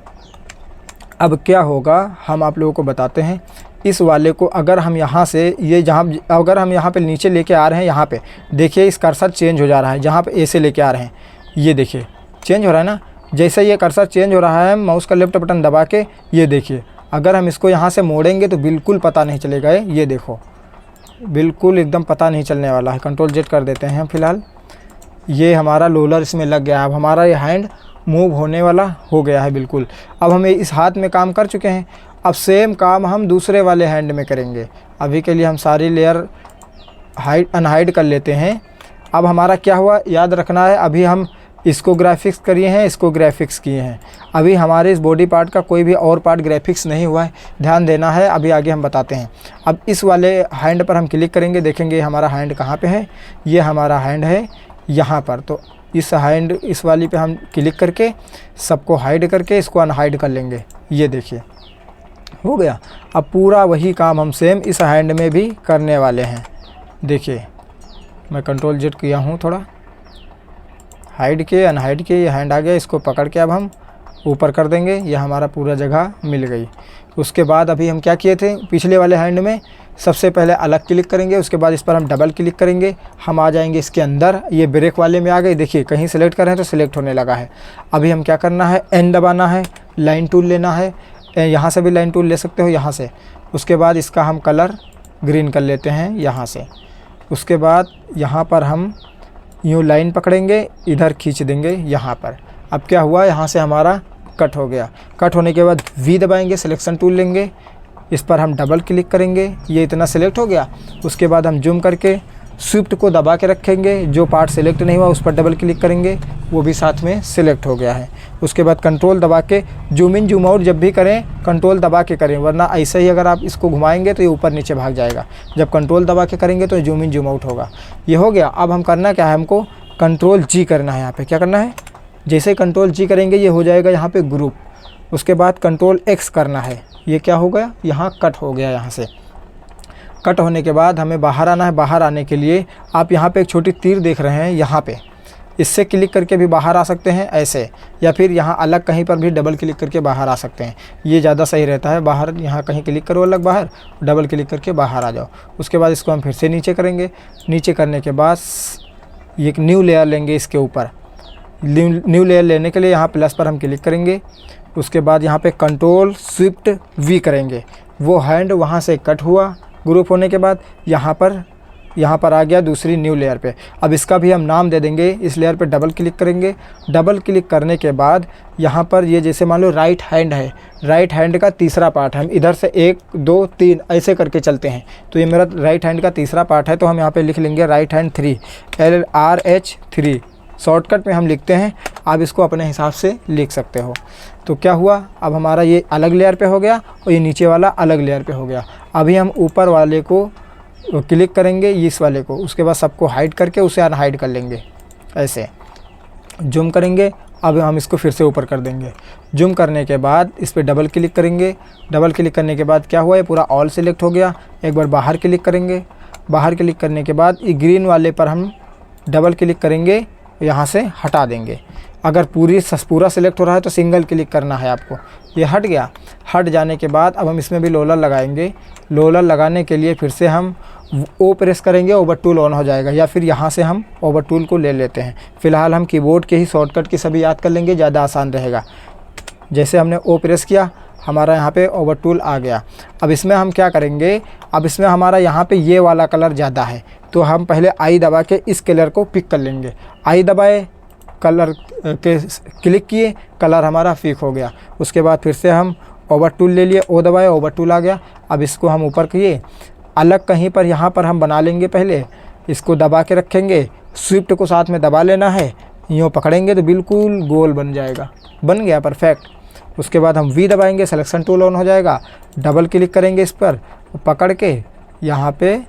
अब क्या होगा हम आप लोगों को बताते हैं। इस वाले को अगर हम यहाँ से अगर हम यहाँ पे नीचे लेके आ रहे हैं, यहाँ पे देखिए इस कर्सर चेंज हो जा रहा है, जहाँ पे ऐसे लेके आ रहे हैं ये देखिए चेंज हो रहा है ना। जैसे ये कर्सर चेंज हो रहा है, माउस का लेफ्ट बटन दबा के ये देखिए, अगर हम इसको यहाँ से मोड़ेंगे तो बिल्कुल पता नहीं चलेगा। ये देखो बिल्कुल एकदम पता नहीं चलने वाला है। कंट्रोल Z कर देते हैं फ़िलहाल। ये हमारा रोलर इसमें लग गया। अब हमारा ये हैंड मूव होने वाला हो गया है बिल्कुल। अब हम इस हाथ में काम कर चुके हैं, अब सेम काम हम दूसरे वाले हैंड में करेंगे। अभी के लिए हम सारी लेयर अनहाइड कर लेते हैं। अब हमारा क्या हुआ याद रखना है, अभी हम इसको ग्राफिक्स करिए हैं, इसको ग्राफिक्स किए हैं। अभी हमारे इस बॉडी पार्ट का कोई भी और पार्ट ग्राफिक्स नहीं हुआ है, ध्यान देना है। अभी आगे हम बताते हैं। अब इस वाले हैंड पर हम क्लिक करेंगे, देखेंगे हमारा हैंड कहाँ पे है। ये हमारा हैंड है यहाँ पर, तो इस हैंड इस वाली पे हम क्लिक करके सबको हाइड करके इसको अनहाइड कर लेंगे। ये देखिए हो गया। अब पूरा वही काम हम सेम इस हैंड में भी करने वाले हैं। देखिए मैं कंट्रोल Z किया हूँ, थोड़ा हाइड के अनहाइड के, ये हैंड आ गया। इसको पकड़ के अब हम ऊपर कर देंगे, यह हमारा पूरा जगह मिल गई। उसके बाद अभी हम क्या किए थे, पिछले वाले हैंड में सबसे पहले अलग क्लिक करेंगे, उसके बाद इस पर हम डबल क्लिक करेंगे, हम आ जाएंगे इसके अंदर। ये ब्रेक वाले में आ गए, देखिए कहीं सेलेक्ट कर रहे हैं तो सिलेक्ट होने लगा है। अभी हम क्या करना है, एन दबाना है, लाइन टूल लेना है, यहाँ से भी लाइन टूल ले सकते हो यहाँ से। उसके बाद इसका हम कलर ग्रीन कर लेते हैं यहाँ से। उसके बाद यहाँ पर हम यूँ लाइन पकड़ेंगे, इधर खींच देंगे यहाँ पर। अब क्या हुआ, यहाँ से हमारा कट हो गया। कट होने के बाद वी दबाएंगे, सिलेक्शन टूल लेंगे, इस पर हम डबल क्लिक करेंगे, ये इतना सिलेक्ट हो गया। उसके बाद हम जूम करके स्विफ्ट को दबा के रखेंगे, जो पार्ट सिलेक्ट नहीं हुआ उस पर डबल क्लिक करेंगे, वो भी साथ में सिलेक्ट हो गया है। उसके बाद कंट्रोल दबा के जूम इन जूम आउट जब भी करें कंट्रोल दबा के करें, वरना ऐसे ही अगर आप इसको घुमाएंगे तो ये ऊपर नीचे भाग जाएगा। जब कंट्रोल दबा के करेंगे तो जूम इन जूम आउट होगा। ये हो गया। अब हम करना क्या है, हमको कंट्रोल जी करना है। यहाँ पे क्या करना है, जैसे कंट्रोल जी करेंगे ये हो जाएगा यहाँ पे ग्रुप। उसके बाद कंट्रोल एक्स करना है, ये क्या हो गया, यहाँ कट हो गया। यहाँ से कट होने के बाद हमें बाहर आना है। बाहर आने के लिए आप यहाँ पे एक छोटी तीर देख रहे हैं, यहाँ पे इससे क्लिक करके भी बाहर आ सकते हैं ऐसे, या फिर यहाँ अलग कहीं पर भी डबल क्लिक करके बाहर आ सकते हैं, ये ज़्यादा सही रहता है। बाहर यहाँ कहीं क्लिक करो अलग बाहर, डबल क्लिक करके बाहर आ जाओ। उसके बाद इसको हम फिर से नीचे करेंगे। नीचे करने के बाद एक न्यू लेयर लेंगे, इसके ऊपर न्यू लेयर लेने के लिए यहाँ प्लस पर हम क्लिक करेंगे। उसके बाद यहाँ पे कंट्रोल शिफ्ट वी करेंगे, वो हैंड वहाँ से कट हुआ ग्रुप होने के बाद यहाँ पर आ गया दूसरी न्यू लेयर पे। अब इसका भी हम नाम दे देंगे। इस लेयर पे डबल क्लिक करेंगे। डबल क्लिक करने के बाद यहाँ पर ये जैसे मान लो राइट हैंड है, राइट हैंड का तीसरा पार्ट है। हम इधर से 1 2 3 ऐसे करके चलते हैं, तो ये मेरा राइट हैंड का तीसरा पार्ट है, तो हम यहाँ पे लिख लेंगे राइट हैंड 3 LRH 3। शॉर्टकट में हम लिखते हैं, आप इसको अपने हिसाब से लिख सकते हो। तो क्या हुआ, अब हमारा ये अलग लेयर पे हो गया और ये नीचे वाला अलग लेयर पे हो गया। अभी हम ऊपर वाले को क्लिक करेंगे, इस वाले को, उसके बाद सबको हाइड करके उसे अनहाइड कर लेंगे ऐसे। जूम करेंगे, अब हम इसको फिर से ऊपर कर देंगे। जूम करने के बाद इस पर डबल क्लिक करेंगे। डबल क्लिक करने के बाद क्या हुआ, ये पूरा ऑल सिलेक्ट हो गया। एक बार बाहर क्लिक करेंगे। बाहर क्लिक करने के बाद ये ग्रीन वाले पर हम डबल क्लिक करेंगे, यहाँ से हटा देंगे। अगर पूरा सिलेक्ट हो रहा है तो सिंगल क्लिक करना है आपको। ये हट गया। हट जाने के बाद अब हम इसमें भी रोलर लगाएंगे। रोलर लगाने के लिए फिर से हम ओ प्रेस करेंगे, ओवर टूल ऑन हो जाएगा, या फिर यहाँ से हम ओवर टूल को ले लेते हैं। फ़िलहाल हम कीबोर्ड के ही शॉर्टकट की सभी याद कर लेंगे, ज़्यादा आसान रहेगा। जैसे हमने ओ प्रेस किया, हमारा यहाँ पे ओवर टूल आ गया। अब इसमें हम क्या करेंगे, अब इसमें हमारा यहाँ पे ये वाला कलर ज़्यादा है, तो हम पहले आई दबा के इस कलर को पिक कर लेंगे। आई दबाए, कलर के क्लिक किए, कलर हमारा पिक हो गया। उसके बाद फिर से हम ओवर टूल ले लिए, ओ दबाए, ओवर टूल आ गया। अब इसको हम ऊपर किए, अलग कहीं पर यहाँ पर हम बना लेंगे। पहले इसको दबा के रखेंगे, स्विफ्ट को साथ में दबा लेना है, यूँ पकड़ेंगे तो बिल्कुल गोल बन जाएगा। बन गया परफेक्ट। उसके बाद हम वी दबाएंगे, सिलेक्शन टूल ऑन हो जाएगा। डबल क्लिक करेंगे इस पर, पकड़ के यहाँ पे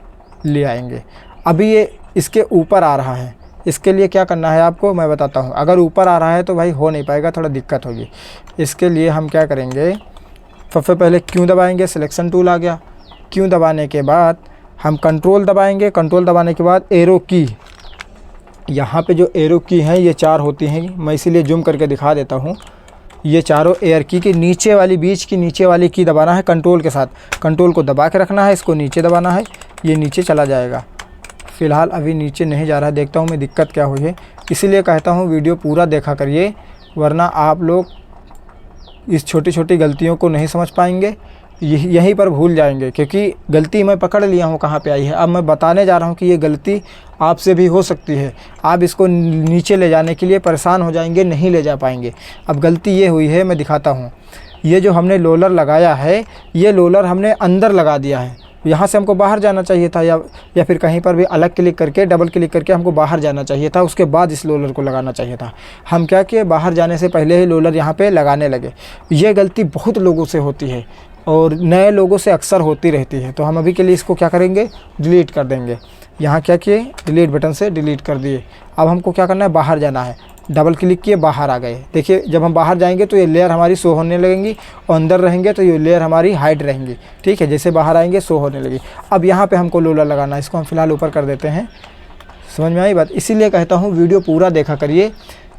ले आएंगे। अभी ये इसके ऊपर आ रहा है, इसके लिए क्या करना है आपको मैं बताता हूँ। अगर ऊपर आ रहा है तो भाई हो नहीं पाएगा, थोड़ा दिक्कत होगी। इसके लिए हम क्या करेंगे, सबसे पहले क्यों दबाएंगे, सिलेक्शन टूल आ गया। क्यों दबाने के बाद हम कंट्रोल दबाएंगे। कंट्रोल दबाने के बाद एरो की, यहाँ पे जो एरो की हैं ये 4 होती हैं, मैं इसीलिए जूम करके दिखा देता हूँ। ये चारों एयर की के नीचे वाली, बीच की नीचे वाली की दबाना है कंट्रोल के साथ। कंट्रोल को दबा के रखना है, इसको नीचे दबाना है, ये नीचे चला जाएगा। फ़िलहाल अभी नीचे नहीं जा रहा है, देखता हूँ मैं दिक्कत क्या हुई है। इसीलिए कहता हूँ वीडियो पूरा देखा करिए, वरना आप लोग इस छोटी छोटी गलतियों को नहीं समझ पाएंगे, यहीं पर भूल जाएंगे। क्योंकि गलती मैं पकड़ लिया हूँ कहाँ पे आई है, अब मैं बताने जा रहा हूँ कि ये गलती आपसे भी हो सकती है। आप इसको नीचे ले जाने के लिए परेशान हो जाएंगे, नहीं ले जा पाएंगे। अब गलती ये हुई है, मैं दिखाता हूँ। ये जो हमने रोलर लगाया है, ये रोलर हमने अंदर लगा दिया है। यहाँ से हमको बाहर जाना चाहिए था, या फिर कहीं पर भी अलग क्लिक करके डबल क्लिक करके हमको बाहर जाना चाहिए था, उसके बाद इस रोलर को लगाना चाहिए था। हम क्या किए, बाहर जाने से पहले ही रोलर यहाँ पे लगाने लगे। ये गलती बहुत लोगों से होती है और नए लोगों से अक्सर होती रहती है। तो हम अभी के लिए इसको क्या करेंगे, डिलीट कर देंगे। यहाँ क्या किए, डिलीट बटन से डिलीट कर दिए। अब हमको क्या करना है, बाहर जाना है। डबल क्लिक किए, बाहर आ गए। देखिए जब हम बाहर जाएंगे तो ये लेयर हमारी शो होने लगेंगी, और अंदर रहेंगे तो ये लेयर हमारी हाइड रहेंगी। ठीक है, जैसे बाहर आएंगे शो होने लगी। अब यहाँ पे हमको रोलर लगाना है, इसको हम फिलहाल ऊपर कर देते हैं। समझ में आई बात? इसीलिए कहता हूँ वीडियो पूरा देखा करिए,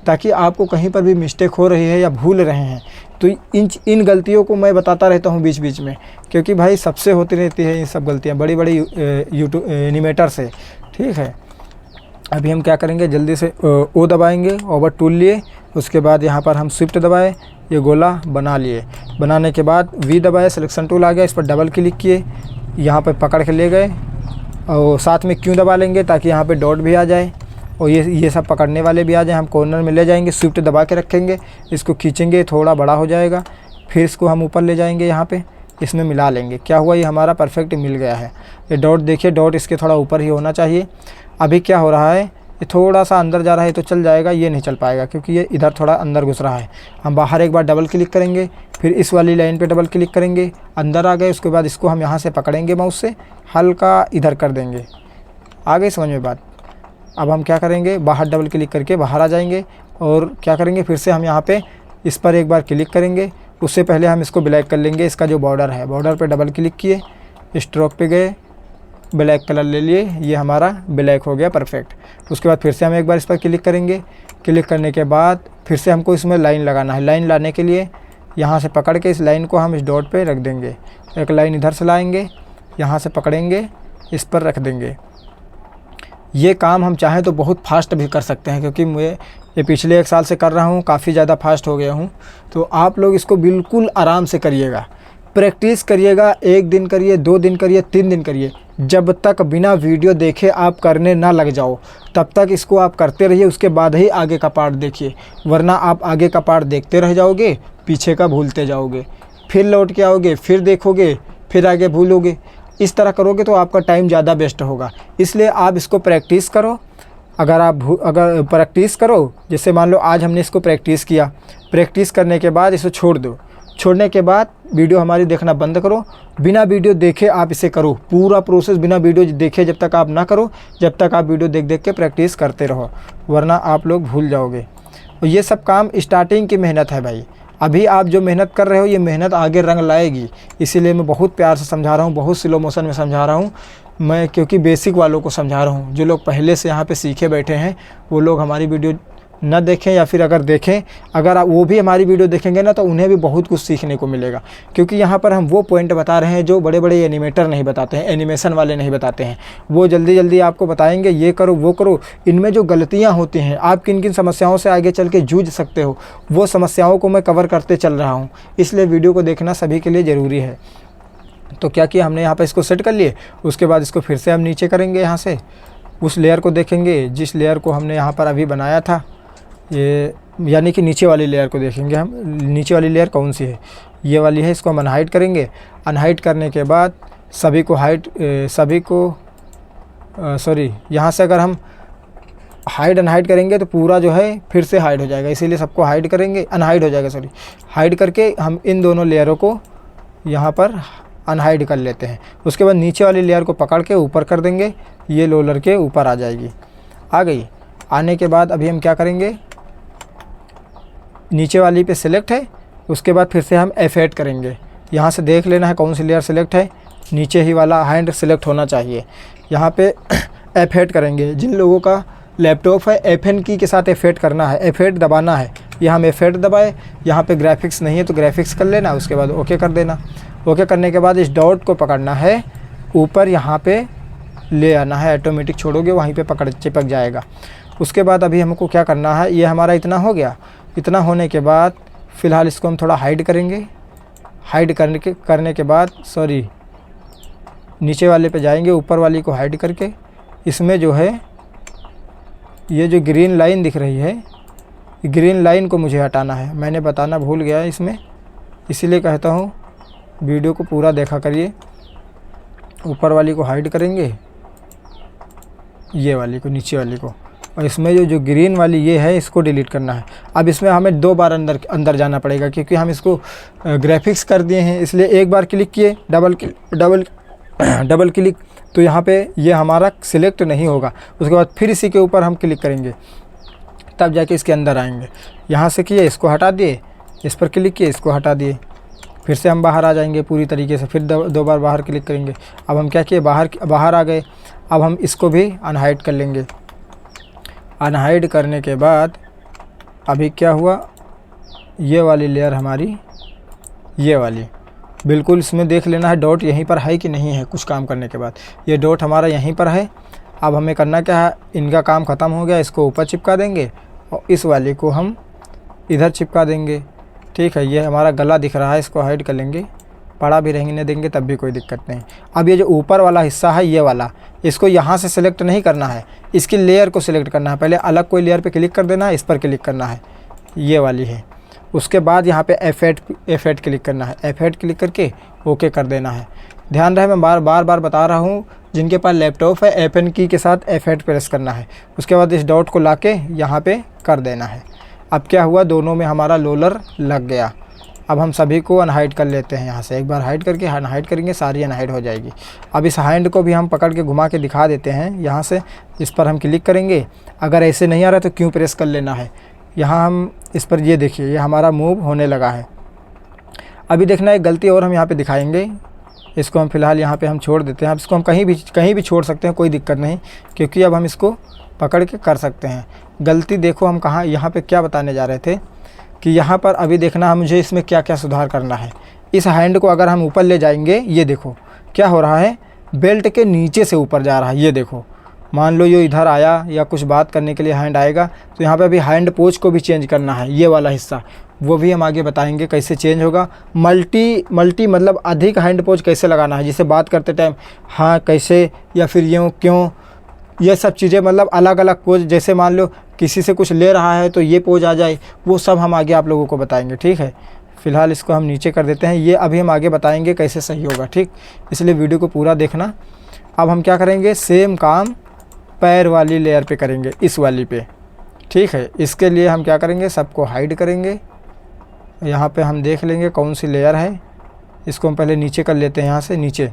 ताकि आपको कहीं पर भी मिस्टेक हो रही है या भूल रहे हैं तो इन गलतियों को मैं बताता रहता हूँ बीच बीच में, क्योंकि भाई सबसे होती रहती है ये सब गलतियाँ बड़ी बड़ी यूट्यूब एनिमेटर से। ठीक है, अभी हम क्या करेंगे, जल्दी से ओ दबाएंगे, ओवर टूल लिए, उसके बाद यहाँ पर हम शिफ्ट दबाए, ये गोला बना लिए। बनाने के बाद वी दबाए, सिलेक्शन टूल आ गया, इस पर डबल क्लिक किए, यहाँ पर पकड़ के ले गए और साथ में क्यों दबा लेंगे ताकि यहाँ पे डॉट भी आ जाए और ये सब पकड़ने वाले भी आ जाए। हम कॉर्नर में ले जाएंगे, शिफ्ट दबा के रखेंगे, इसको खींचेंगे, थोड़ा बड़ा हो जाएगा, फिर इसको हम ऊपर ले जाएंगे, यहाँ पे इसमें मिला लेंगे। क्या हुआ, ये हमारा परफेक्ट मिल गया है। ये डॉट देखिए, डॉट इसके थोड़ा ऊपर ही होना चाहिए। अभी क्या हो रहा है, ये थोड़ा सा अंदर जा रहा है तो चल जाएगा, ये नहीं चल पाएगा क्योंकि ये इधर थोड़ा अंदर घुस रहा है। हम बाहर एक बार डबल क्लिक करेंगे, फिर इस वाली लाइन पे डबल क्लिक करेंगे, अंदर आ गए। उसके बाद इसको हम यहाँ से पकड़ेंगे, माउस से हल्का इधर कर देंगे। आ गई समझ में बात। अब हम क्या करेंगे, बाहर डबल क्लिक करके बाहर आ जाएंगे और क्या करेंगे, फिर से हम यहाँ पे इस पर एक बार क्लिक करेंगे। उससे पहले हम इसको ब्लैक कर लेंगे, इसका जो बॉर्डर है, बॉर्डर पे डबल क्लिक किए, स्ट्रोक पे गए, ब्लैक कलर ले लिए, ये हमारा ब्लैक हो गया परफेक्ट। उसके बाद फिर से हम एक बार इस पर क्लिक करेंगे। क्लिक करने के बाद फिर से हमको इसमें लाइन लगाना है। लाइन लाने के लिए यहाँ से पकड़ के इस लाइन को हम इस डॉट पे रख देंगे। एक लाइन इधर से लाएंगे, यहाँ से पकड़ेंगे, इस पर रख देंगे। ये काम हम चाहें तो बहुत फास्ट भी कर सकते हैं, क्योंकि मैं ये पिछले 1 साल से कर रहा हूँ, काफ़ी ज़्यादा फास्ट हो गया हूँ। तो आप लोग इसको बिल्कुल आराम से करिएगा, प्रैक्टिस करिएगा। 1 दिन करिए, 2 दिन करिए, 3 दिन करिए, जब तक बिना वीडियो देखे आप करने ना लग जाओ तब तक इसको आप करते रहिए। उसके बाद ही आगे का पार्ट देखिए, वरना आप आगे का पार्ट देखते रह जाओगे, पीछे का भूलते जाओगे, फिर लौट के आओगे, फिर देखोगे, फिर आगे भूलोगे। इस तरह करोगे तो आपका टाइम ज़्यादा वेस्ट होगा। इसलिए आप इसको प्रैक्टिस करो। अगर प्रैक्टिस करो, जैसे मान लो आज हमने इसको प्रैक्टिस किया, प्रैक्टिस करने के बाद इसे छोड़ दो। छोड़ने के बाद वीडियो हमारी देखना बंद करो, बिना वीडियो देखे आप इसे करो। पूरा प्रोसेस बिना वीडियो देखे जब तक आप ना करो, जब तक आप वीडियो देख देख के प्रैक्टिस करते रहो, वरना आप लोग भूल जाओगे। और ये सब काम स्टार्टिंग की मेहनत है भाई। अभी आप जो मेहनत कर रहे हो, ये मेहनत आगे रंग लाएगी। इसीलिए मैं बहुत प्यार से समझा रहा हूँ, बहुत स्लो मोशन में समझा रहा हूँ मैं, क्योंकि बेसिक वालों को समझा रहा हूँ। जो लोग पहले से यहाँ पे सीखे बैठे हैं वो लोग हमारी वीडियो न देखें, या फिर अगर देखें, अगर वो भी हमारी वीडियो देखेंगे ना तो उन्हें भी बहुत कुछ सीखने को मिलेगा। क्योंकि यहाँ पर हम वो पॉइंट बता रहे हैं जो बड़े बड़े एनिमेटर नहीं बताते हैं, एनिमेशन वाले नहीं बताते हैं। वो जल्दी जल्दी आपको बताएंगे, ये करो वो करो। इनमें जो गलतियाँ होती हैं, आप किन किन समस्याओं से आगे चल के जूझ सकते हो, वो समस्याओं को मैं कवर करते चल रहा हूँ। इसलिए वीडियो को देखना सभी के लिए ज़रूरी है। तो क्या किया हमने, यहाँ पर इसको सेट कर लिए। उसके बाद इसको फिर से हम नीचे करेंगे, यहाँ से उस लेयर को देखेंगे जिस लेयर को हमने यहाँ पर अभी बनाया था, ये यानी कि नीचे वाली लेयर को देखेंगे हम। नीचे वाली लेयर कौन सी है, ये वाली है। इसको हम अनहाइड करेंगे। अनहाइड करने के बाद सभी को यहाँ से अगर हम हाइड अनहाइड करेंगे तो पूरा जो है फिर से हाइड हो जाएगा, इसीलिए सबको हाइड करेंगे, अनहाइड हो जाएगा, हाइड करके हम इन दोनों लेयरों को यहाँ पर अनहाइड कर लेते हैं। उसके बाद नीचे वाली लेयर को पकड़ के ऊपर कर देंगे, ये रोलर के ऊपर आ जाएगी। आ गई। आने के बाद अभी हम क्या करेंगे, नीचे वाली पे सिलेक्ट है, उसके बाद फिर से हम F8 करेंगे। यहाँ से देख लेना है कौन सी लेयर सिलेक्ट है, नीचे ही वाला हैंड सिलेक्ट होना चाहिए। यहाँ पे F8 करेंगे। जिन लोगों का लैपटॉप है FN की के साथ F8 करना है, F8 दबाना है। यहाँ हम F8 दबाए, यहाँ पे ग्राफिक्स नहीं है तो ग्राफिक्स कर लेना, उसके बाद ओके कर देना। ओके करने के बाद इस डॉट को पकड़ना है, ऊपर यहाँ पे ले आना है, ऑटोमेटिक छोड़ोगे वहीं पे चिपक जाएगा। उसके बाद अभी हमको क्या करना है, ये हमारा इतना हो गया। इतना होने के बाद फ़िलहाल इसको हम थोड़ा हाइड करेंगे। हाइड करने के बाद नीचे वाले पे जाएंगे, ऊपर वाली को हाइड करके इसमें जो है ये जो ग्रीन लाइन दिख रही है, ग्रीन लाइन को मुझे हटाना है। मैंने बताना भूल गया इसमें, इसीलिए कहता हूँ वीडियो को पूरा देखा करिए। ऊपर वाली को हाइड करेंगे, ये वाली को, नीचे वाली को, और इसमें जो ग्रीन वाली ये है इसको डिलीट करना है। अब इसमें हमें 2 बार अंदर जाना पड़ेगा, क्योंकि हम इसको ग्राफिक्स कर दिए हैं। इसलिए एक बार क्लिक किए, डबल क्लिक, तो यहाँ पे ये हमारा सिलेक्ट नहीं होगा। उसके बाद फिर इसी के ऊपर हम क्लिक करेंगे, तब जाके इसके अंदर आएंगे। यहाँ से किए, इसको हटा दिए, इस पर क्लिक किए, इसको हटा दिए, फिर से हम बाहर आ जाएंगे पूरी तरीके से। फिर 2 बार बाहर क्लिक करेंगे। अब हम क्या किए, बाहर आ गए। अब हम इसको भी अनहाइड कर लेंगे। अनहाइड करने के बाद अभी क्या हुआ, ये वाली लेयर हमारी, ये वाली बिल्कुल इसमें देख लेना है डॉट यहीं पर है कि नहीं है। कुछ काम करने के बाद ये डॉट हमारा यहीं पर है। अब हमें करना क्या है, इनका काम ख़त्म हो गया, इसको ऊपर चिपका देंगे और इस वाली को हम इधर चिपका देंगे। ठीक है, ये हमारा गला दिख रहा है, इसको हाइड कर लेंगे, बड़ा भी रहने देंगे तब भी कोई दिक्कत नहीं। अब ये जो ऊपर वाला हिस्सा है ये वाला, इसको यहाँ से सिलेक्ट नहीं करना है, इसकी लेयर को सिलेक्ट करना है। पहले अलग कोई लेयर पे क्लिक कर देना है, इस पर क्लिक करना है, ये वाली है। उसके बाद यहाँ पे F8 क्लिक करना है, F8 क्लिक करके ओके कर देना है। ध्यान रहे मैं बार बार बता रहा हूँ, जिनके पास लैपटॉप है F8 की के साथ F8 प्रेस करना है। उसके बाद इस डॉट को लाके यहाँ पे कर देना है। अब क्या हुआ, दोनों में हमारा रोलर लग गया। अब हम सभी को अनहाइड कर लेते हैं यहाँ से, एक बार हाइड करके अनहाइड करेंगे, सारी अनहाइड हो जाएगी। अब इस हैंड को भी हम पकड़ के घुमा के दिखा देते हैं यहाँ से, इस पर हम क्लिक करेंगे। अगर ऐसे नहीं आ रहा तो क्यों प्रेस कर लेना है, यहाँ हम इस पर, ये देखिए ये हमारा मूव होने लगा है। अभी देखना एक गलती और हम यहाँ पे दिखाएंगे, इसको हम फ़िलहाल यहाँ पे हम छोड़ देते हैं। अब इसको हम कहीं भी छोड़ सकते हैं, कोई दिक्कत नहीं, क्योंकि अब हम इसको पकड़ के कर सकते हैं। गलती देखो हम कहाँ, यहाँ पे क्या बताने जा रहे थे कि यहाँ पर अभी देखना है मुझे इसमें क्या क्या सुधार करना है। इस हैंड को अगर हम ऊपर ले जाएंगे, ये देखो क्या हो रहा है, बेल्ट के नीचे से ऊपर जा रहा है। ये देखो, मान लो ये इधर आया या कुछ बात करने के लिए हैंड आएगा, तो यहाँ पे अभी हैंड पोज को भी चेंज करना है, ये वाला हिस्सा, वो भी हम आगे बताएंगे कैसे चेंज होगा। मल्टी मतलब अधिक हैंड पोज कैसे लगाना है, जिसे बात करते टाइम हाँ कैसे, या फिर यूँ क्यों, ये सब चीज़ें मतलब अलग अलग पोज, जैसे मान लो किसी से कुछ ले रहा है तो ये पोज आ जाए, वो सब हम आगे आप लोगों को बताएंगे। ठीक है, फ़िलहाल इसको हम नीचे कर देते हैं, ये अभी हम आगे बताएंगे कैसे सही होगा। ठीक, इसलिए वीडियो को पूरा देखना। अब हम क्या करेंगे, सेम काम पैर वाली लेयर पे करेंगे, इस वाली पे। ठीक है, इसके लिए हम क्या करेंगे, सबको हाइड करेंगे। यहाँ पे हम देख लेंगे कौन सी लेयर है, इसको हम पहले नीचे कर लेते हैं, यहाँ से नीचे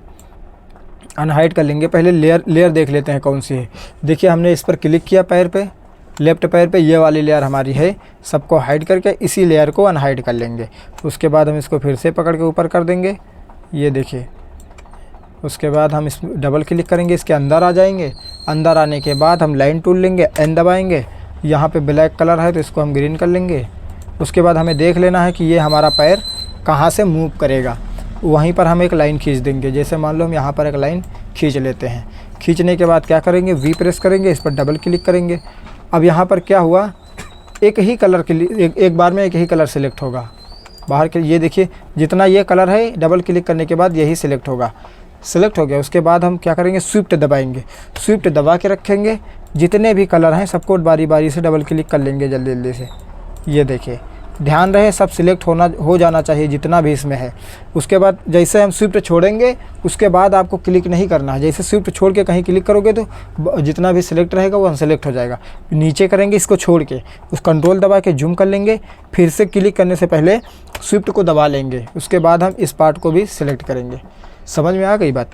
अनहाइड कर लेंगे। पहले लेयर देख लेते हैं कौन सी है। देखिए हमने इस पर क्लिक किया पैर पे, लेफ्ट पैर पे, ये वाली लेयर हमारी है। सबको हाइड करके इसी लेयर को अनहाइड कर लेंगे। उसके बाद हम इसको फिर से पकड़ के ऊपर कर देंगे, ये देखिए। उसके बाद हम इस डबल क्लिक करेंगे, इसके अंदर आ जाएंगे। अंदर आने के बाद हम लाइन टूल लेंगे, एन दबाएंगे। यहाँ पे ब्लैक कलर है तो इसको हम ग्रीन कर लेंगे। उसके बाद हमें देख लेना है कि ये हमारा पैर कहाँ से मूव करेगा, वहीं पर हम एक लाइन खींच देंगे। जैसे मान लो हम यहाँ पर एक लाइन खींच लेते हैं। खींचने के बाद क्या करेंगे, वी प्रेस करेंगे, इस पर डबल क्लिक करेंगे। अब यहाँ पर क्या हुआ, एक ही कलर के लिए एक बार में एक ही कलर सेलेक्ट होगा बाहर के। ये देखिए जितना ये कलर है, डबल क्लिक करने के बाद यही सिलेक्ट होगा। सेलेक्ट हो गया, उसके बाद हम क्या करेंगे, स्विफ्ट दबाएंगे। स्विफ्ट दबा के रखेंगे, जितने भी कलर हैं सबको बारी बारी से डबल क्लिक कर लेंगे जल्दी जल्दी से। ये देखिए, ध्यान रहे सब सिलेक्ट हो जाना चाहिए जितना भी इसमें है। उसके बाद जैसे हम स्विफ्ट छोड़ेंगे, उसके बाद आपको क्लिक नहीं करना है। जैसे स्विफ्ट छोड़ के कहीं क्लिक करोगे तो जितना भी सिलेक्ट रहेगा वो अनसेलेक्ट हो जाएगा। नीचे करेंगे इसको छोड़ के, उस कंट्रोल दबा के जूम कर लेंगे। फिर से क्लिक करने से पहले स्विफ्ट को दबा लेंगे। उसके बाद हम इस पार्ट को भी सिलेक्ट करेंगे। समझ में आ गई बात।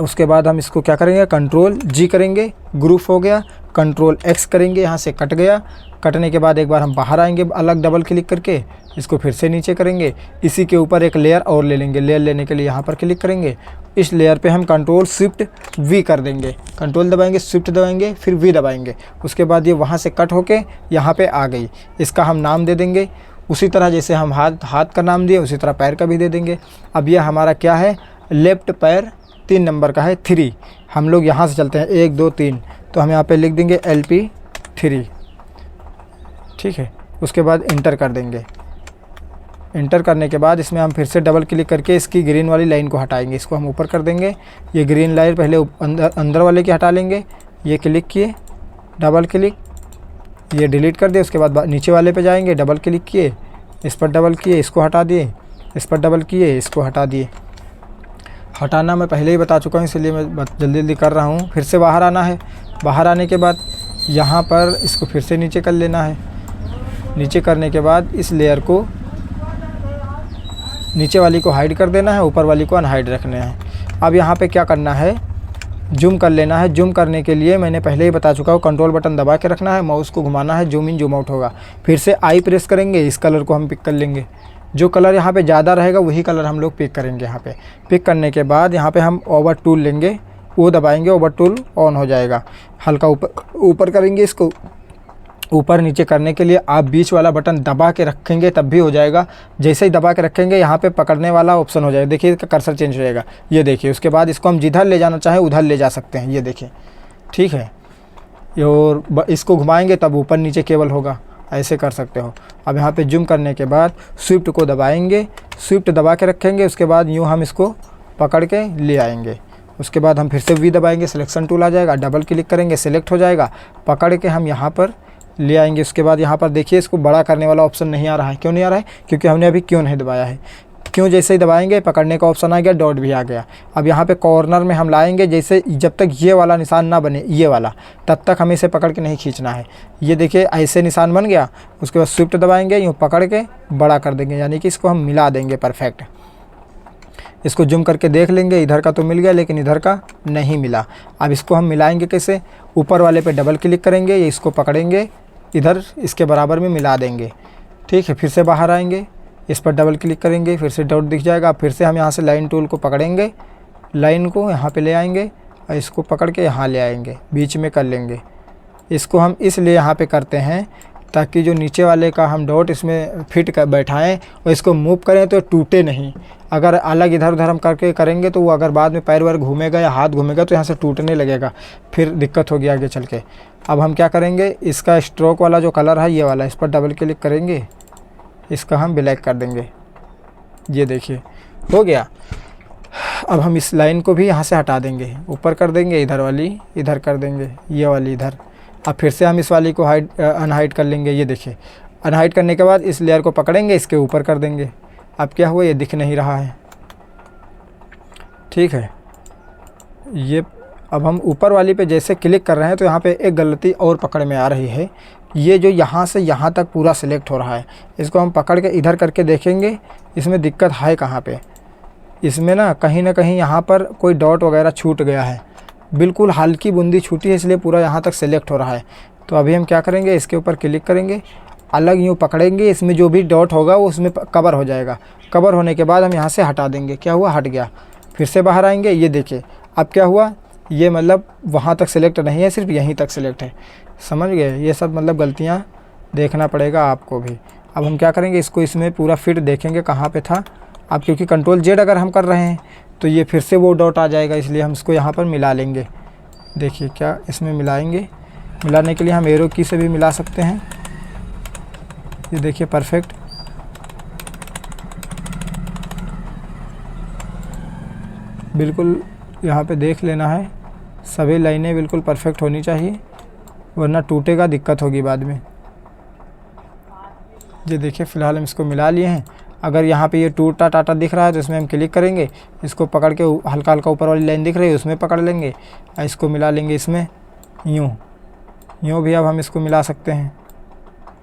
उसके बाद हम इसको क्या करेंगे, कंट्रोल जी करेंगे, ग्रुप हो गया। कंट्रोल एक्स करेंगे, यहाँ से कट गया। कटने के बाद एक बार हम बाहर आएंगे अलग डबल क्लिक करके, इसको फिर से नीचे करेंगे। इसी के ऊपर एक लेयर और ले लेंगे। लेयर लेने के लिए यहाँ पर क्लिक करेंगे। इस लेयर पे हम कंट्रोल शिफ्ट वी कर देंगे। कंट्रोल दबाएंगे, शिफ्ट दबाएंगे, फिर वी दबाएंगे। उसके बाद ये वहाँ से कट होके यहाँ पे आ गई। इसका हम नाम दे देंगे, उसी तरह जैसे हम हाथ का नाम दिए उसी तरह पैर का भी दे देंगे। अब यह हमारा क्या है, लेफ्ट पैर 3 नंबर का है, 3। हम लोग यहाँ से चलते हैं 1 2 3, तो हम यहाँ पे लिख देंगे LP3। ठीक है, उसके बाद इंटर कर देंगे। इंटर करने के बाद इसमें हम फिर से डबल क्लिक करके इसकी ग्रीन वाली लाइन को हटाएंगे। इसको हम ऊपर कर देंगे। ये ग्रीन लाइन पहले अंदर वाले की हटा लेंगे। ये क्लिक किए, डबल क्लिक, ये डिलीट कर दिए। उसके बाद नीचे वाले पे जाएंगे, डबल क्लिक किए, इस पर डबल किए, इसको हटा दिए, इस पर डबल किए, इसको हटा दिए। हटाना मैं पहले ही बता चुका हूँ, इसलिए मैं जल्दी जल्दी कर रहा हूँ। फिर से बाहर आना है। बाहर आने के बाद यहाँ पर इसको फिर से नीचे कर लेना है। नीचे करने के बाद इस लेयर को, नीचे वाली को हाइड कर देना है, ऊपर वाली को अनहाइड रखना है। अब यहाँ पे क्या करना है, जूम कर लेना है। जूम करने के लिए मैंने पहले ही बता चुका हूँ, कंट्रोल बटन दबा के रखना है, माउस को घुमाना है, जूम इन जूम आउट होगा। फिर से आई प्रेस करेंगे, इस कलर को हम पिक कर लेंगे। जो कलर यहाँ पे ज़्यादा रहेगा वही कलर हम लोग पिक करेंगे। यहाँ पे पिक करने के बाद यहाँ पे हम ओवर टूल लेंगे, वो दबाएंगे, ओवर टूल ऑन हो जाएगा। हल्का ऊपर करेंगे इसको, ऊपर नीचे करने के लिए आप बीच वाला बटन दबा के रखेंगे तब भी हो जाएगा। जैसे ही दबा के रखेंगे यहाँ पे पकड़ने वाला ऑप्शन हो जाएगा, देखिए इसका कर्सर चेंज हो जाएगा, ये देखिए। उसके बाद इसको हम जिधर ले जाना चाहें उधर ले जा सकते हैं, ये देखिए, ठीक है। और इसको घुमाएंगे तब ऊपर नीचे केबल होगा, ऐसे कर सकते हो। अब यहाँ पे जूम करने के बाद स्विफ्ट को दबाएंगे, स्विफ्ट दबा के रखेंगे, उसके बाद यूँ हम इसको पकड़ के ले आएंगे। उसके बाद हम फिर से वी दबाएंगे, सिलेक्शन टूल आ जाएगा, डबल क्लिक करेंगे, सिलेक्ट हो जाएगा, पकड़ के हम यहाँ पर ले आएंगे। उसके बाद यहाँ पर देखिए इसको बड़ा करने वाला ऑप्शन नहीं आ रहा है, क्यों नहीं आ रहा है? क्योंकि हमने अभी क्यों नहीं दबाया है। क्यों जैसे ही दबाएंगे पकड़ने का ऑप्शन आ गया, डॉट भी आ गया। अब यहाँ पे कॉर्नर में हम लाएंगे, जैसे जब तक ये वाला निशान ना बने, ये वाला, तब तक हमें इसे पकड़ के नहीं खींचना है। ये देखिए ऐसे निशान बन गया। उसके बाद स्विफ्ट दबाएंगे, यूँ पकड़ के बड़ा कर देंगे, यानी कि इसको हम मिला देंगे परफेक्ट। इसको जूम करके देख लेंगे, इधर का तो मिल गया लेकिन इधर का नहीं मिला। अब इसको हम मिलाएंगे कैसे? ऊपर वाले पे डबल क्लिक करेंगे, ये इसको पकड़ेंगे, इधर इसके बराबर में मिला देंगे, ठीक है। फिर से बाहर आएंगे, इस पर डबल क्लिक करेंगे, फिर से डॉट दिख जाएगा। फिर से हम यहाँ से लाइन टूल को पकड़ेंगे, लाइन को यहाँ पे ले आएंगे और इसको पकड़ के यहाँ ले आएंगे, बीच में कर लेंगे। इसको हम इसलिए यहाँ पे करते हैं ताकि जो नीचे वाले का हम डॉट इसमें फिट कर बैठाएं और इसको मूव करें तो टूटे नहीं। अगर अलग इधर उधर हम करके करेंगे तो वो अगर बाद में पैर वैर घूमेगा या हाथ घूमेगा तो यहाँ से टूटने लगेगा, फिर दिक्कत होगी आगे चल के। अब हम क्या करेंगे, इसका स्ट्रोक वाला जो कलर है ये वाला, इस पर डबल क्लिक करेंगे, इसका हम ब्लैक कर देंगे, ये देखिए हो गया। अब हम इस लाइन को भी यहाँ से हटा देंगे, ऊपर कर देंगे, इधर वाली इधर कर देंगे, ये वाली इधर। अब फिर से हम इस वाली को अनहाइड कर लेंगे, ये देखिए। अनहाइड करने के बाद इस लेयर को पकड़ेंगे, इसके ऊपर कर देंगे। अब क्या हुआ, ये दिख नहीं रहा है, ठीक है। ये अब हम ऊपर वाली पे जैसे क्लिक कर रहे हैं तो यहाँ पे एक गलती और पकड़ में आ रही है। ये जो यहाँ से यहाँ तक पूरा सिलेक्ट हो रहा है, इसको हम पकड़ के इधर करके देखेंगे, इसमें दिक्कत है कहाँ पे? इसमें ना कहीं यहाँ पर कोई डॉट वगैरह छूट गया है, बिल्कुल हल्की बूंदी छूटी है, इसलिए पूरा यहाँ तक सिलेक्ट हो रहा है। तो अभी हम क्या करेंगे, इसके ऊपर क्लिक करेंगे, अलग यूँ पकड़ेंगे, इसमें जो भी डॉट होगा वो उसमें कवर हो जाएगा। कवर होने के बाद हम यहाँ से हटा देंगे, क्या हुआ, हट गया। फिर से बाहर आएंगे, ये देखिए अब क्या हुआ, ये मतलब वहाँ तक सिलेक्ट नहीं है, सिर्फ यहीं तक सिलेक्ट है। समझ गए? ये सब मतलब गलतियाँ देखना पड़ेगा आपको भी। अब हम क्या करेंगे, इसको इसमें पूरा फिट देखेंगे कहाँ पे था। अब क्योंकि कंट्रोल जेड अगर हम कर रहे हैं तो ये फिर से वो डॉट आ जाएगा, इसलिए हम इसको यहाँ पर मिला लेंगे। देखिए क्या इसमें मिलाएंगे, मिलाने के लिए हम एरो की से भी मिला सकते हैं। ये देखिए परफेक्ट, बिल्कुल यहाँ पे देख लेना है, सभी लाइनें बिल्कुल परफेक्ट होनी चाहिए, वरना टूटेगा, दिक्कत होगी बाद में। ये देखिए फ़िलहाल हम इसको मिला लिए हैं। अगर यहाँ पे ये टूटा टाटा दिख रहा है तो इसमें हम क्लिक करेंगे, इसको पकड़ के हल्का हल्का ऊपर वाली लाइन दिख रही है उसमें पकड़ लेंगे, इसको मिला लेंगे इसमें, यूँ भी अब हम इसको मिला सकते हैं।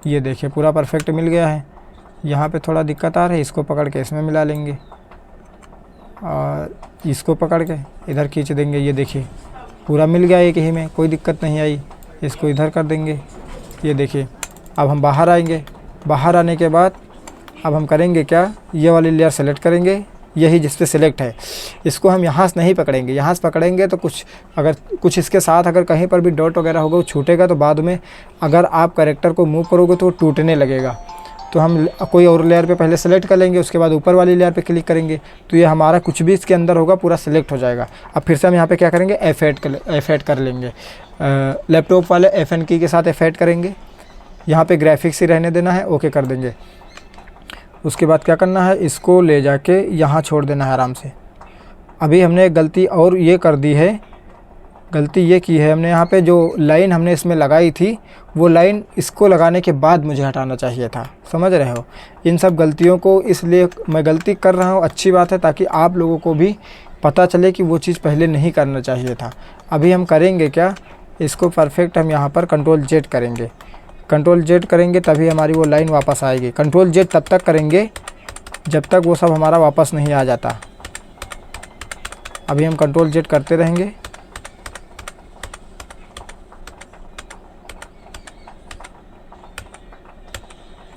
ये देखिए पूरा परफेक्ट मिल गया है। यहाँ पे थोड़ा दिक्कत आ रही है, इसको पकड़ के इसमें मिला लेंगे और इसको पकड़ के इधर खींच देंगे। ये देखिए पूरा मिल गया एक ही में, कोई दिक्कत नहीं आई। इसको इधर कर देंगे, ये देखिए। अब हम बाहर आएंगे, बाहर आने के बाद अब हम करेंगे क्या, ये वाली लेयर सेलेक्ट करेंगे, यही जिस पे सिलेक्ट है, इसको हम यहाँ से नहीं पकड़ेंगे। यहाँ से पकड़ेंगे तो कुछ इसके साथ अगर कहीं पर भी डॉट वगैरह होगा वो छूटेगा, तो बाद में अगर आप कैरेक्टर को मूव करोगे तो वो टूटने लगेगा। तो हम कोई और लेयर पे पहले सेलेक्ट कर लेंगे, उसके बाद ऊपर वाली लेयर पे क्लिक करेंगे, तो ये हमारा कुछ भी इसके अंदर होगा पूरा सिलेक्ट हो जाएगा। अब फिर से हम यहाँ पे क्या करेंगे, F8 कर लेंगे। लैपटॉप वाले FN की के साथ F8 करेंगे। यहाँ पे ग्राफिक्स ही रहने देना है, ओके कर देंगे। उसके बाद क्या करना है, इसको ले जाके यहाँ छोड़ देना है आराम से। अभी हमने एक गलती और ये कर दी है, गलती ये की है हमने, यहाँ पे जो लाइन हमने इसमें लगाई थी वो लाइन इसको लगाने के बाद मुझे हटाना चाहिए था। समझ रहे हो? इन सब गलतियों को इसलिए मैं गलती कर रहा हूँ, अच्छी बात है, ताकि आप लोगों को भी पता चले कि वो चीज़ पहले नहीं करना चाहिए था। अभी हम करेंगे क्या, इसको परफेक्ट हम यहाँ पर कंट्रोल जेड करेंगे। कंट्रोल जेड करेंगे तभी हमारी वो लाइन वापस आएगी। कंट्रोल जेड तब तक करेंगे जब तक वो सब हमारा वापस नहीं आ जाता। अभी हम कंट्रोल जेड करते रहेंगे।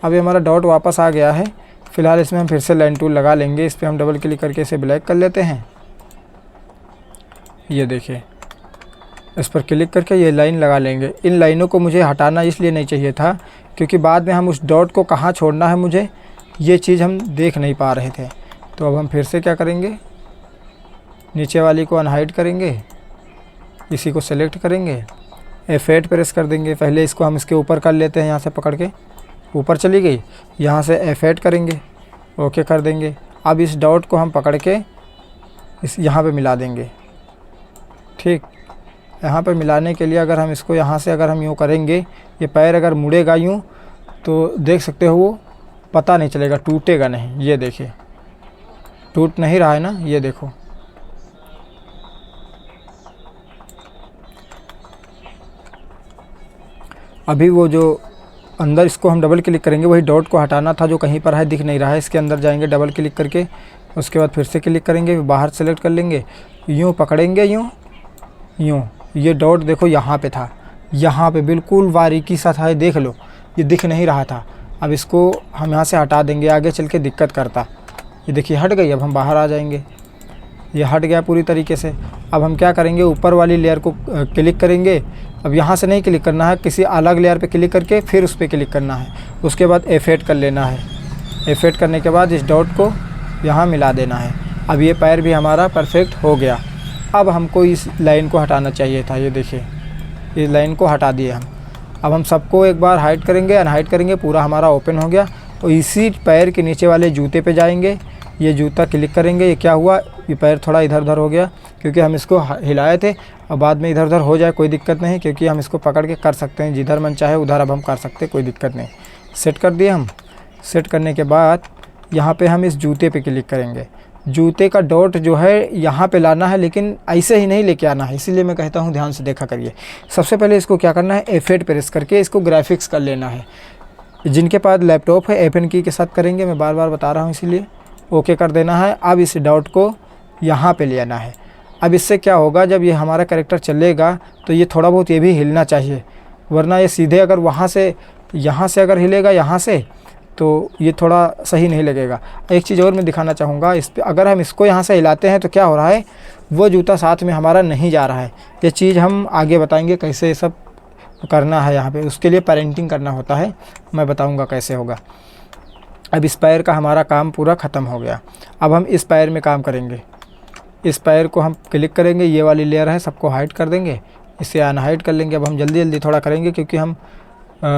अभी हमारा डॉट वापस आ गया है। फ़िलहाल इसमें हम फिर से लाइन टूल लगा लेंगे, इस पर हम डबल क्लिक करके इसे ब्लैक कर लेते हैं। ये देखिए इस पर क्लिक करके ये लाइन लगा लेंगे। इन लाइनों को मुझे हटाना इसलिए नहीं चाहिए था क्योंकि बाद में हम उस डॉट को कहाँ छोड़ना है मुझे ये चीज़ हम देख नहीं पा रहे थे। तो अब हम फिर से क्या करेंगे, नीचे वाली को अनहाइड करेंगे, इसी को सेलेक्ट करेंगे, F8 प्रेस कर देंगे। पहले इसको हम इसके ऊपर कर लेते हैं, यहाँ से पकड़ के ऊपर चली गई, यहाँ से F8 करेंगे, ओके कर देंगे। अब इस डॉट को हम पकड़ के इस यहाँ पे मिला देंगे। ठीक, यहाँ पे मिलाने के लिए अगर हम इसको यहाँ से अगर हम यूँ करेंगे, ये पैर अगर मुड़ेगा यूँ तो देख सकते हो वो पता नहीं चलेगा, टूटेगा नहीं। ये देखिए टूट नहीं रहा है ना, ये देखो। अभी वो जो अंदर इसको हम डबल क्लिक करेंगे, वही डॉट को हटाना था जो कहीं पर है दिख नहीं रहा है। इसके अंदर जाएंगे डबल क्लिक करके, उसके बाद फिर से क्लिक करेंगे, बाहर सेलेक्ट कर लेंगे, यूँ पकड़ेंगे, यूँ ये डॉट देखो यहाँ पे था, यहाँ पे बिल्कुल बारीकी सा था, देख लो ये दिख नहीं रहा था। अब इसको हम यहाँ से हटा देंगे, आगे चल के दिक्कत करता। ये देखिए हट गई। अब हम बाहर आ जाएंगे, ये हट गया पूरी तरीके से। अब हम क्या करेंगे, ऊपर वाली लेयर को क्लिक करेंगे। अब यहाँ से नहीं क्लिक करना है, किसी अलग लेयर पे क्लिक करके फिर उस पर क्लिक करना है। उसके बाद F8 कर लेना है। F8 करने के बाद इस डॉट को यहाँ मिला देना है। अब ये पैर भी हमारा परफेक्ट हो गया। अब हमको इस लाइन को हटाना चाहिए था, ये देखिए इस लाइन को हटा दिए हम। अब हम सबको एक बार हाइड करेंगे, अनहाइड करेंगे, पूरा हमारा ओपन हो गया। और इसी पैर के नीचे वाले जूते पे जाएंगे, ये जूता क्लिक करेंगे। ये क्या हुआ, ये पैर थोड़ा इधर उधर हो गया क्योंकि हम इसको हिलाए थे। और बाद में इधर उधर हो जाए कोई दिक्कत नहीं, क्योंकि हम इसको पकड़ के कर सकते हैं, जिधर मन चाहे उधर अब हम कर सकते हैं, कोई दिक्कत नहीं। सेट कर दिए हम। सेट करने के बाद यहाँ पे हम इस जूते पे क्लिक करेंगे। जूते का डॉट जो है यहाँ पे लाना है, लेकिन ऐसे ही नहीं लेके आना है, इसीलिए मैं कहता हूँ ध्यान से देखा करिए। सबसे पहले इसको क्या करना है, F8 प्रेस करके इसको ग्राफिक्स कर लेना है। जिनके पास लैपटॉप है F8 की के साथ करेंगे, मैं बार बार बता रहा हूँ इसीलिए। ओके कर देना है। अब इस डॉट को यहाँ पे ले आना है। अब इससे क्या होगा, जब ये हमारा कैरेक्टर चलेगा तो ये थोड़ा बहुत ये भी हिलना चाहिए, वरना ये सीधे अगर वहाँ से यहाँ से अगर हिलेगा यहाँ से तो ये थोड़ा सही नहीं लगेगा। एक चीज़ और मैं दिखाना चाहूँगा, इस पर अगर हम इसको यहाँ से हिलाते हैं तो क्या हो रहा है, वो जूता साथ में हमारा नहीं जा रहा है। ये चीज़ हम आगे बताएंगे कैसे ये सब करना है। यहाँ पे उसके लिए पेरेंटिंग करना होता है, मैं बताऊँगा कैसे होगा। अब इस पैर का हमारा काम पूरा ख़त्म हो गया। अब हम इस पैर में काम करेंगे। इस पैर को हम क्लिक करेंगे, ये वाली लेयर है सबको हाइड कर देंगे, इसे अनहाइड कर लेंगे। अब हम जल्दी जल्दी थोड़ा करेंगे क्योंकि हम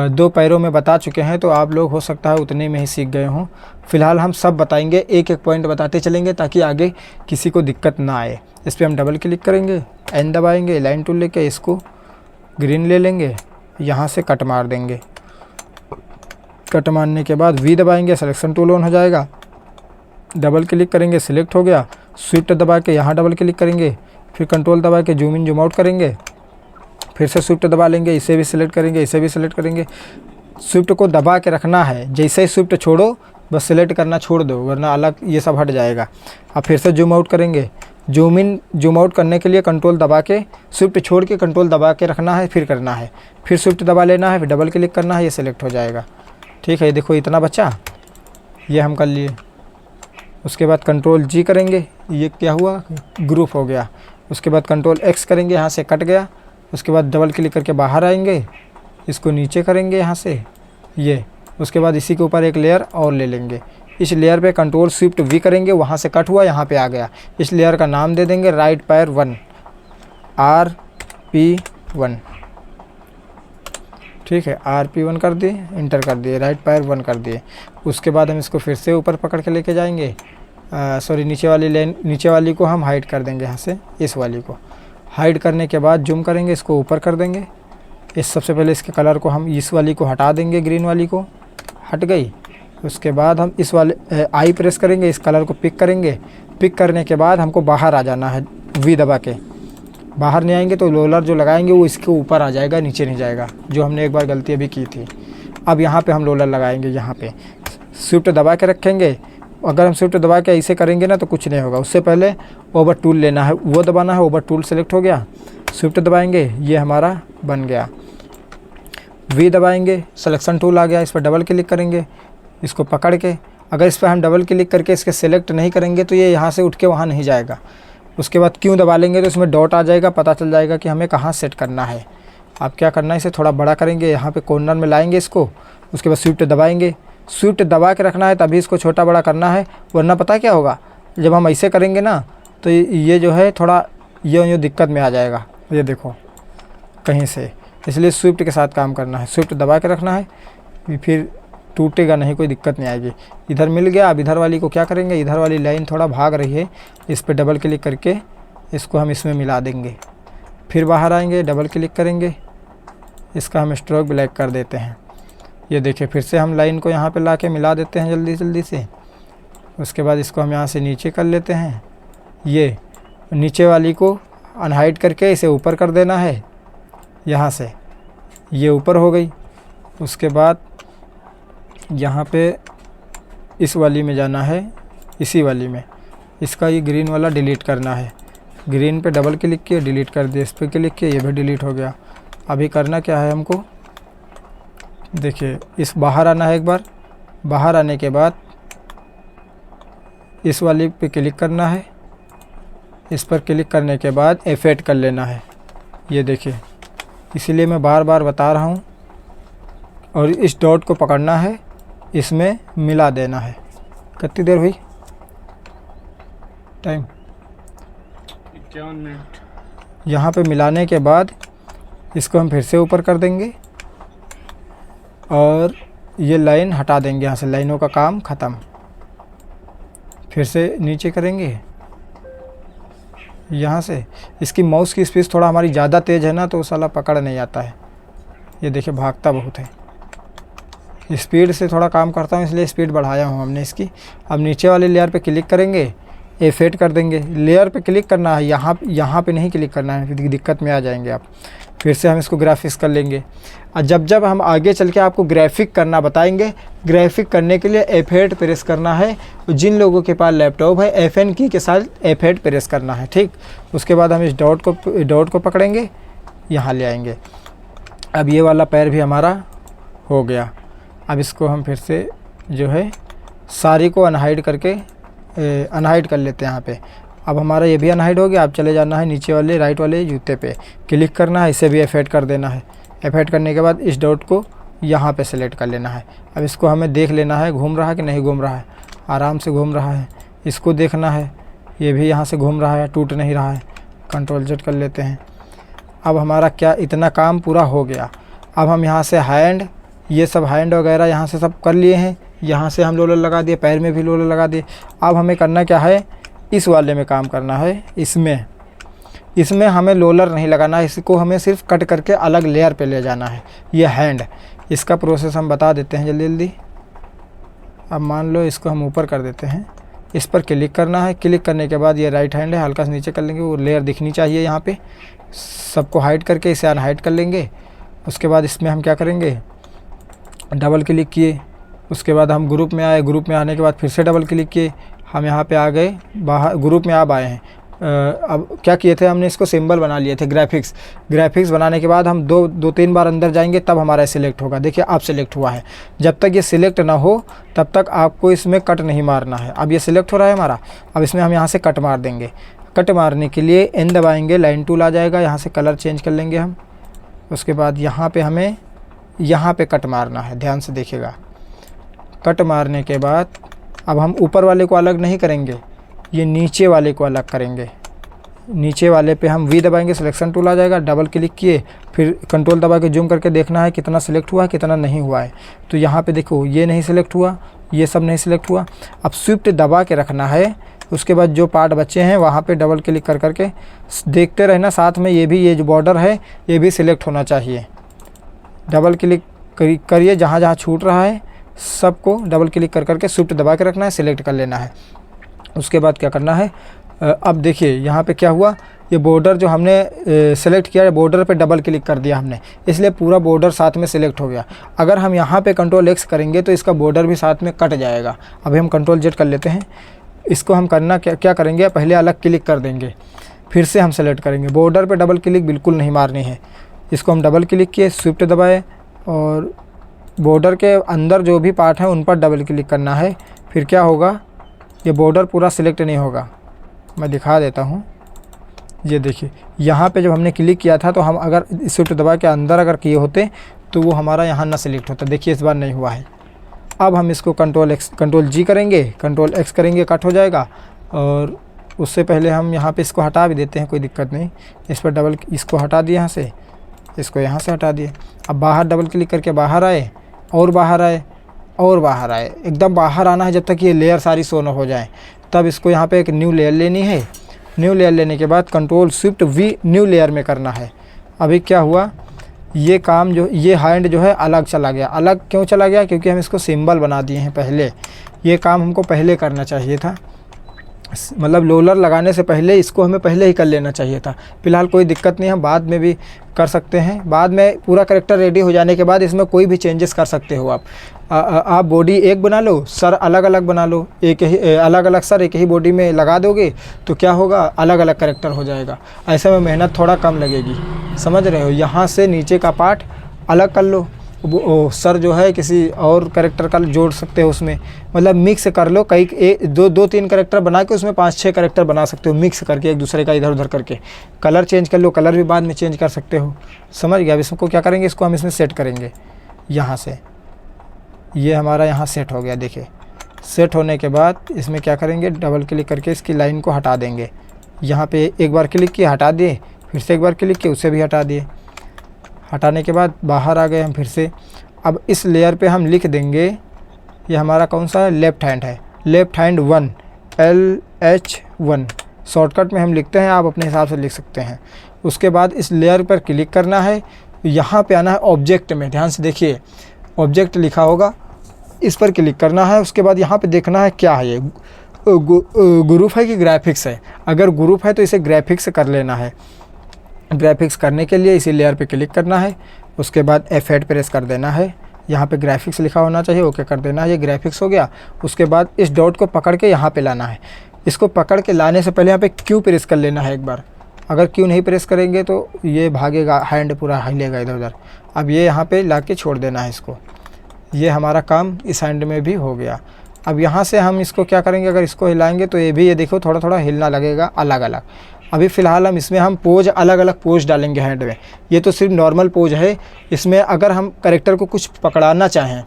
2 पैरों में बता चुके हैं, तो आप लोग हो सकता है उतने में ही सीख गए हों। फ़िलहाल हम सब बताएंगे, एक एक पॉइंट बताते चलेंगे ताकि आगे किसी को दिक्कत ना आए। इस पर हम डबल क्लिक करेंगे, एन दबाएंगे, लाइन टूल लेके इसको ग्रीन ले लेंगे, यहाँ से कट मार देंगे। कट मारने के बाद V दबाएंगे, सिलेक्शन टूल ऑन हो जाएगा। डबल क्लिक करेंगे, सिलेक्ट हो गया। स्विफ्ट दबा के यहाँ डबल क्लिक करेंगे, फिर कंट्रोल दबा के जूम इन जूम आउट करेंगे, फिर से स्विफ्ट दबा लेंगे, इसे भी सिलेक्ट करेंगे, इसे भी सिलेक्ट करेंगे। स्विफ्ट को दबा के रखना है, जैसे ही स्विफ्ट छोड़ो बस सिलेक्ट करना छोड़ दो, वरना अलग ये सब हट जाएगा। अब फिर से जूम आउट करेंगे, जूम इन जूम आउट करने के लिए कंट्रोल दबा के स्विफ्ट छोड़ के कंट्रोल दबा के रखना है, फिर करना है, फिर स्विफ्ट दबा लेना है, फिर डबल क्लिक करना है, ये सिलेक्ट हो जाएगा। ठीक है, ये देखो इतना बचा, ये हम कर लिए। उसके बाद कंट्रोल G करेंगे, ये क्या हुआ, ग्रुप हो गया। उसके बाद कंट्रोल X करेंगे, यहाँ से कट गया। उसके बाद डबल क्लिक करके बाहर आएंगे, इसको नीचे करेंगे यहाँ से ये। उसके बाद इसी के ऊपर एक लेयर और ले लेंगे, इस लेयर पे कंट्रोल शिफ्ट V करेंगे, वहाँ से कट हुआ यहाँ पे आ गया। इस लेयर का नाम दे देंगे राइट पैर 1 RP1। ठीक है, RP1 कर दिए, इंटर कर दिए, राइट पैर 1 कर दिए। उसके बाद हम इसको फिर से ऊपर पकड़ के लेके जाएंगे, सॉरी नीचे वाली लाइन, नीचे वाली को हम हाइड कर देंगे यहाँ से, इस वाली को हाइड करने के बाद जूम करेंगे, इसको ऊपर कर देंगे। इस सबसे पहले इसके कलर को हम इस वाली को हटा देंगे, ग्रीन वाली को हट गई। उसके बाद हम इस वाले आई प्रेस करेंगे, इस कलर को पिक करेंगे। पिक करने के बाद हमको बाहर आ जाना है, V दबा के। बाहर नहीं आएंगे तो रोलर जो लगाएंगे वो इसके ऊपर आ जाएगा, नीचे नहीं जाएगा, जो हमने एक बार गलती अभी की थी। अब यहाँ पे हम रोलर लगाएंगे, यहाँ पे शिफ्ट दबा के रखेंगे। अगर हम शिफ्ट दबा के ऐसे करेंगे ना तो कुछ नहीं होगा। उससे पहले ओवर टूल लेना है, वो दबाना है, ओवर टूल सेलेक्ट हो गया, शिफ्ट दबाएंगे, ये हमारा बन गया। V दबाएंगे, सिलेक्शन टूल आ गया, इस पर डबल क्लिक करेंगे, इसको पकड़ के। अगर इस पर हम डबल क्लिक करके इसके सेलेक्ट नहीं करेंगे तो ये यहाँ से उठ के वहाँ नहीं जाएगा। उसके बाद क्यों दबा लेंगे तो इसमें डॉट आ जाएगा, पता चल जाएगा कि हमें कहाँ सेट करना है। अब क्या करना है, इसे थोड़ा बड़ा करेंगे, यहाँ पे कॉर्नर में लाएंगे इसको, उसके बाद स्विफ्ट दबाएंगे। स्विफ्ट दबा के रखना है तभी इसको छोटा बड़ा करना है, वरना पता क्या होगा, जब हम ऐसे करेंगे ना तो ये जो है थोड़ा ये दिक्कत में आ जाएगा, ये देखो कहीं से। इसलिए स्विफ्ट के साथ काम करना है, स्विफ्ट दबा के रखना है, फिर टूटेगा नहीं, कोई दिक्कत नहीं आएगी। इधर मिल गया। अब इधर वाली को क्या करेंगे, इधर वाली लाइन थोड़ा भाग रही है, इस पर डबल क्लिक करके इसको हम इसमें मिला देंगे। फिर बाहर आएंगे, डबल क्लिक करेंगे, इसका हम स्ट्रोक ब्लैक कर देते हैं। ये देखिए फिर से हम लाइन को यहाँ पे ला के मिला देते हैं जल्दी जल्दी से। उसके बाद इसको हम यहाँ से नीचे कर लेते हैं, ये नीचे वाली को अनहाइड करके इसे ऊपर कर देना है यहाँ से, ये ऊपर हो गई। उसके बाद यहाँ पे इस वाली में जाना है, इसी वाली में इसका ये ग्रीन वाला डिलीट करना है। ग्रीन पे डबल क्लिक किए, डिलीट कर दिया, इस पर क्लिक किए, ये भी डिलीट हो गया। अभी करना क्या है हमको, देखिए इस बाहर आना है एक बार, बाहर आने के बाद इस वाली पे क्लिक करना है, इस पर क्लिक करने के बाद इफेक्ट कर लेना है। ये देखिए इसीलिए मैं बार बार बता रहा हूँ। और इस डॉट को पकड़ना है, इसमें मिला देना है। कितनी देर हुई, टाइम 51 मिनट। यहाँ पे मिलाने के बाद इसको हम फिर से ऊपर कर देंगे और ये लाइन हटा देंगे यहाँ से, लाइनों का काम ख़त्म। फिर से नीचे करेंगे यहाँ से। इसकी माउस की स्पीड थोड़ा हमारी ज़्यादा तेज़ है ना, तो साला पकड़ नहीं आता है। ये देखिए भागता बहुत है, स्पीड से थोड़ा काम करता हूँ इसलिए स्पीड बढ़ाया हूँ हमने इसकी। अब नीचे वाले लेयर पे क्लिक करेंगे, इफेक्ट कर देंगे। लेयर पे क्लिक करना है, यहाँ पे नहीं क्लिक करना है, फिर दिक्कत में आ जाएंगे आप। फिर से हम इसको ग्राफिक्स कर लेंगे। और जब हम आगे चल के आपको ग्राफिक करना बताएंगे, ग्राफिक करने के लिए F8 प्रेस करना है। जिन लोगों के पास लैपटॉप है FN की के साथ F8 प्रेस करना है, ठीक। उसके बाद हम इस डॉट को पकड़ेंगे, यहाँ ले आएंगे। अब ये वाला पैर भी हमारा हो गया। अब इसको हम फिर से जो है सारी को अनहाइड करके अनहाइड कर लेते हैं यहाँ पे। अब हमारा ये भी अनहाइड हो गया। अब चले जाना है नीचे वाले राइट वाले जूते पे क्लिक करना है, इसे भी इफेक्ट कर देना है। इफेक्ट करने के बाद इस डॉट को यहाँ पे सेलेक्ट कर लेना है। अब इसको हमें देख लेना है घूम रहा है कि नहीं घूम रहा है, आराम से घूम रहा है, इसको देखना है। ये भी यहाँ से घूम रहा है, टूट नहीं रहा है। Ctrl Z कर लेते हैं। अब हमारा क्या इतना काम पूरा हो गया। अब हम यहाँ से हैंड, ये सब हैंड वगैरह यहाँ से सब कर लिए हैं। यहाँ से हम लोलर लगा दिए, पैर में भी लोलर लगा दिए। अब हमें करना क्या है, इस वाले में काम करना है। इसमें हमें लोलर नहीं लगाना है, इसको हमें सिर्फ कट करके अलग लेयर पे ले जाना है। ये हैंड, इसका प्रोसेस हम बता देते हैं जल्दी जल्दी। अब मान लो इसको हम ऊपर कर देते हैं, इस पर क्लिक करना है। क्लिक करने के बाद ये राइट हैंड है, हल्का सा नीचे कर लेंगे, वो लेयर दिखनी चाहिए यहाँ पे। सबको हाइड करके इसे अनहाइड कर लेंगे। उसके बाद इसमें हम क्या करेंगे, डबल क्लिक किए। उसके बाद हम ग्रुप में आए, ग्रुप में आने के बाद फिर से डबल क्लिक किए। हम यहाँ पे आ गए बाहर, ग्रुप में अब आए हैं। अब क्या किए थे हमने, इसको सिंबल बना लिए थे ग्राफिक्स बनाने के बाद हम दो तीन बार अंदर जाएंगे, तब हमारा सिलेक्ट होगा। देखिए अब सिलेक्ट हुआ है। जब तक ये सिलेक्ट ना हो तब तक आपको इसमें कट नहीं मारना है। अब ये सिलेक्ट हो रहा है हमारा, अब इसमें हम यहाँ से कट मार देंगे। कट मारने के लिए N दबाएंगे, लाइन टूल आ जाएगा, यहाँ से कलर चेंज कर लेंगे हम। उसके बाद यहाँ पे हमें यहाँ पे कट मारना है, ध्यान से देखिएगा। कट मारने के बाद अब हम ऊपर वाले को अलग नहीं करेंगे, ये नीचे वाले को अलग करेंगे। नीचे वाले पे हम V दबाएंगे, सिलेक्शन टूल आ जाएगा, डबल क्लिक किए, फिर कंट्रोल दबा के जूम करके देखना है कितना सिलेक्ट हुआ है कितना नहीं हुआ है। तो यहाँ पे देखो ये नहीं सिलेक्ट हुआ, ये सब नहीं सिलेक्ट हुआ। अब स्विफ्ट दबा के रखना है। उसके बाद जो पार्ट बचे हैं वहाँ पे डबल क्लिक कर करके देखते रहना। साथ में ये जो बॉर्डर है ये भी सिलेक्ट होना चाहिए। डबल क्लिक करिए, जहाँ जहाँ छूट रहा है सबको डबल क्लिक कर करके स्विफ्ट दबा के रखना है, सिलेक्ट कर लेना है। उसके बाद क्या करना है, अब देखिए यहाँ पे क्या हुआ, ये बॉर्डर जो हमने सेलेक्ट किया है, बॉर्डर पे डबल क्लिक कर दिया हमने, इसलिए पूरा बॉर्डर साथ में सिलेक्ट हो गया। अगर हम यहाँ पे Ctrl X करेंगे तो इसका बॉर्डर भी साथ में कट जाएगा। अभी हम Ctrl Z कर लेते हैं। इसको हम करना क्या करेंगे, पहले अलग क्लिक कर देंगे, फिर से हम सेलेक्ट करेंगे। बॉर्डर पे डबल क्लिक बिल्कुल नहीं मारनी है। इसको हम डबल क्लिक किए, स्विफ्ट दबाए और बॉर्डर के अंदर जो भी पार्ट है उन पर डबल क्लिक करना है। फिर क्या होगा, ये बॉर्डर पूरा सिलेक्ट नहीं होगा। मैं दिखा देता हूँ, ये देखिए यहाँ पे जब हमने क्लिक किया था तो हम अगर शिफ्ट दबा के अंदर अगर किए होते तो वो हमारा यहाँ ना सिलेक्ट होता। देखिए इस बार नहीं हुआ है। अब हम इसको कंट्रोल जी करेंगे, कंट्रोल एक्स करेंगे, कट हो जाएगा। और उससे पहले हम यहाँ पे इसको हटा भी देते हैं, कोई दिक्कत नहीं। इस पर डबल इसको हटा दिए यहाँ से, इसको यहाँ से हटा दिए। अब बाहर डबल क्लिक करके बाहर आए और बाहर आए और बाहर आए, एकदम बाहर आना है जब तक ये लेयर सारी शो न हो जाए। तब इसको यहाँ पे एक न्यू लेयर लेनी है। न्यू लेयर लेने के बाद control shift V new layer में करना है। अभी क्या हुआ, ये काम जो ये हैंड जो है अलग चला गया। अलग क्यों चला गया? क्योंकि हम इसको सिंबल बना दिए हैं पहले। ये काम हमको पहले करना चाहिए था, मतलब रोलर लगाने से पहले इसको हमें पहले ही कर लेना चाहिए था। फिलहाल कोई दिक्कत नहीं, हम बाद में भी कर सकते हैं। बाद में पूरा कैरेक्टर रेडी हो जाने के बाद इसमें कोई भी चेंजेस कर सकते हो आप बॉडी एक बना लो, सर अलग अलग बना लो। एक ही अलग अलग सर एक ही बॉडी में लगा दोगे तो क्या होगा, अलग अलग कैरेक्टर हो जाएगा। ऐसे में मेहनत थोड़ा कम लगेगी, समझ रहे हो। यहाँ से नीचे का पार्ट अलग कर लो, सर जो है किसी और कैरेक्टर का जोड़ सकते हो उसमें, मतलब मिक्स कर लो। कई दो तीन कैरेक्टर बना के उसमें 5-6 कैरेक्टर बना सकते हो मिक्स करके, एक दूसरे का इधर उधर करके। कलर चेंज कर लो, कलर भी बाद में चेंज कर सकते हो, समझ गया। अब इसको क्या करेंगे, इसको हम इसमें सेट करेंगे। यहाँ से ये हमारा यहाँ सेट हो गया। देखिए सेट होने के बाद इसमें क्या करेंगे, डबल क्लिक करके इसकी लाइन को हटा देंगे। यहाँ पे एक बार क्लिक किया, हटा दिए, फिर से एक बार क्लिक किया, उसे भी हटा दिए। हटाने के बाद बाहर आ गए हम फिर से। अब इस लेयर पे हम लिख देंगे, ये हमारा कौन सा है, लेफ़्ट हैंड है, लेफ़्ट हैंड 1 LH1 शॉर्टकट में हम लिखते हैं, आप अपने हिसाब से लिख सकते हैं। उसके बाद इस लेयर पर क्लिक करना है, यहाँ पे आना है ऑब्जेक्ट में, ध्यान से देखिए ऑब्जेक्ट लिखा होगा, इस पर क्लिक करना है। उसके बाद यहाँ पे देखना है क्या है, ये ग्रुप है कि ग्राफिक्स है। अगर ग्रुप है तो इसे ग्राफिक्स कर लेना है। ग्राफिक्स करने के लिए इसी लेयर पे क्लिक करना है। उसके बाद F8 प्रेस कर देना है, यहाँ पे ग्राफिक्स लिखा होना चाहिए, ओके कर देना है। ये ग्राफिक्स हो गया। उसके बाद इस डॉट को पकड़ के यहाँ पे लाना है। इसको पकड़ के लाने से पहले यहाँ पे Q प्रेस कर लेना है एक बार। अगर Q नहीं प्रेस करेंगे तो ये भागेगा, हैंड पूरा हिलेगा इधर उधर। अब ये यहाँ पे ला के छोड़ देना है इसको। ये हमारा काम इस हैंड में भी हो गया। अब यहाँ से हम इसको क्या करेंगे, अगर इसको हिलाएंगे तो ये भी, ये देखो थोड़ा थोड़ा हिलना लगेगा अलग अलग। अभी फ़िलहाल हम इसमें हम पोज अलग अलग पोज डालेंगे हैंड में। ये तो सिर्फ नॉर्मल पोज है। इसमें अगर हम कैरेक्टर को कुछ पकड़ाना चाहें,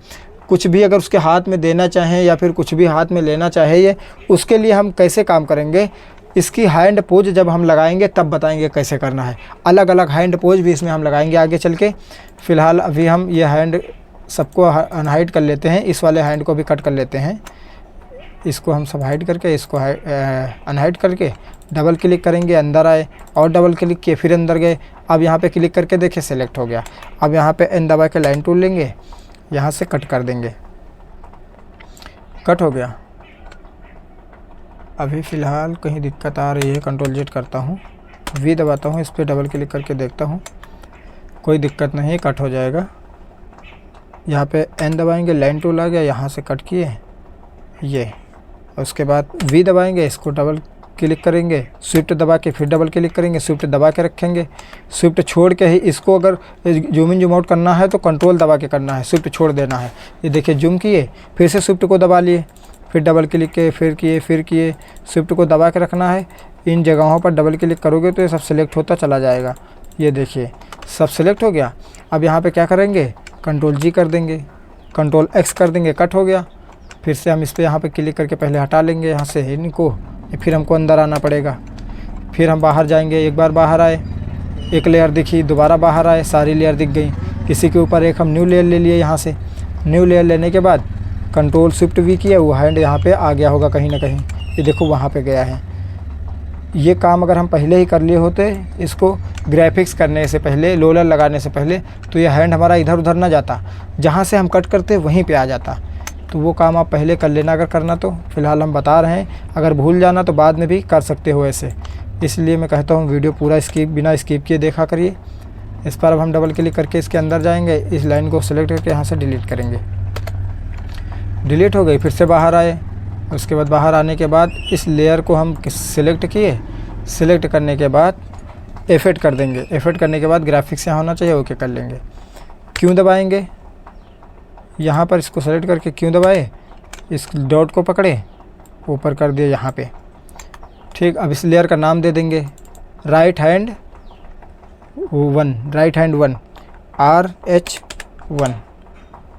कुछ भी अगर उसके हाथ में देना चाहें या फिर कुछ भी हाथ में लेना चाहे, ये उसके लिए हम कैसे काम करेंगे, इसकी हैंड पोज जब हम लगाएंगे तब बताएंगे कैसे करना है। अलग अलग हैंड पोज भी इसमें हम लगाएंगे आगे चल के। फ़िलहाल अभी हम ये हैंड सबको अनहाइड कर लेते हैं, इस वाले हैंड को भी कट कर लेते हैं। इसको हम सब हाइड करके, इसको अनहाइड करके डबल क्लिक करेंगे, अंदर आए और डबल क्लिक किए, फिर अंदर गए। अब यहाँ पे क्लिक करके देखिए सेलेक्ट हो गया। अब यहाँ पे एन दबा के लाइन टूल लेंगे, यहाँ से कट कर देंगे, कट हो गया। अभी फ़िलहाल कहीं दिक्कत आ रही है, कंट्रोल Z करता हूँ, V दबाता हूँ, इस पर डबल क्लिक करके देखता हूँ, कोई दिक्कत नहीं, कट हो जाएगा। यहाँ पे एन दबाएंगे, लाइन टूल आ गया, यहाँ से कट किए ये। उसके बाद V दबाएंगे, इसको डबल क्लिक करेंगे, स्विफ्ट दबा के फिर डबल क्लिक करेंगे, स्विफ्ट दबा के रखेंगे। स्विफ्ट छोड़ के ही इसको अगर जूम इन जूम आउट करना है तो कंट्रोल दबा के करना है, स्विफ्ट छोड़ देना है। ये देखिए जूम किए, फिर से स्विफ्ट को दबा लिए, फिर डबल क्लिक किए, फिर किए, स्विफ्ट को दबा के रखना है। इन जगहों पर डबल क्लिक करोगे तो ये सब सेलेक्ट होता चला जाएगा। ये देखिए सब सेलेक्ट हो गया। अब यहाँ पर क्या करेंगे, कंट्रोल G कर देंगे, कंट्रोल X कर देंगे, कट हो गया। फिर से हम इस पर यहाँ पे क्लिक करके पहले हटा लेंगे यहाँ से इनको, फिर हमको अंदर आना पड़ेगा। फिर हम बाहर जाएंगे, एक बार बाहर आए, एक लेयर दिखी, दोबारा बाहर आए, सारी लेयर दिख गई। किसी के ऊपर एक हम न्यू लेयर ले लिए। यहाँ से न्यू लेयर लेने के बाद कंट्रोल शिफ्ट V किया, वो हैंड यहाँ पे आ गया होगा कहीं ना कहीं, ये देखो वहाँ पे गया है। ये काम अगर हम पहले ही कर लिए होते, इसको ग्राफिक्स करने से पहले, रोलर लगाने से पहले, तो ये हैंड हमारा इधर उधर ना जाता, जहाँ से हम कट करते वहीं पे आ जाता। तो वो काम आप पहले कर लेना अगर करना तो। फ़िलहाल हम बता रहे हैं, अगर भूल जाना तो बाद में भी कर सकते हो ऐसे। इसलिए मैं कहता हूँ वीडियो पूरा बिना स्किप किए देखा करिए। इस पर अब हम डबल क्लिक करके इसके अंदर जाएंगे, इस लाइन को सेलेक्ट करके यहाँ से डिलीट करेंगे। डिलीट हो गई, फिर से बाहर आए। उसके बाद बाहर आने के बाद इस लेयर को हम सिलेक्ट किए, सिलेक्ट करने के बाद F8 कर देंगे। F8 करने के बाद ग्राफिक्स यहाँ होना चाहिए, ओके कर लेंगे। क्यों दबाएंगे, यहाँ पर इसको सेलेक्ट करके क्यों दबाए, इस डॉट को पकड़े, ऊपर कर दिए यहाँ पे। ठीक, अब इस लेयर का नाम दे देंगे, राइट हैंड 1 RH1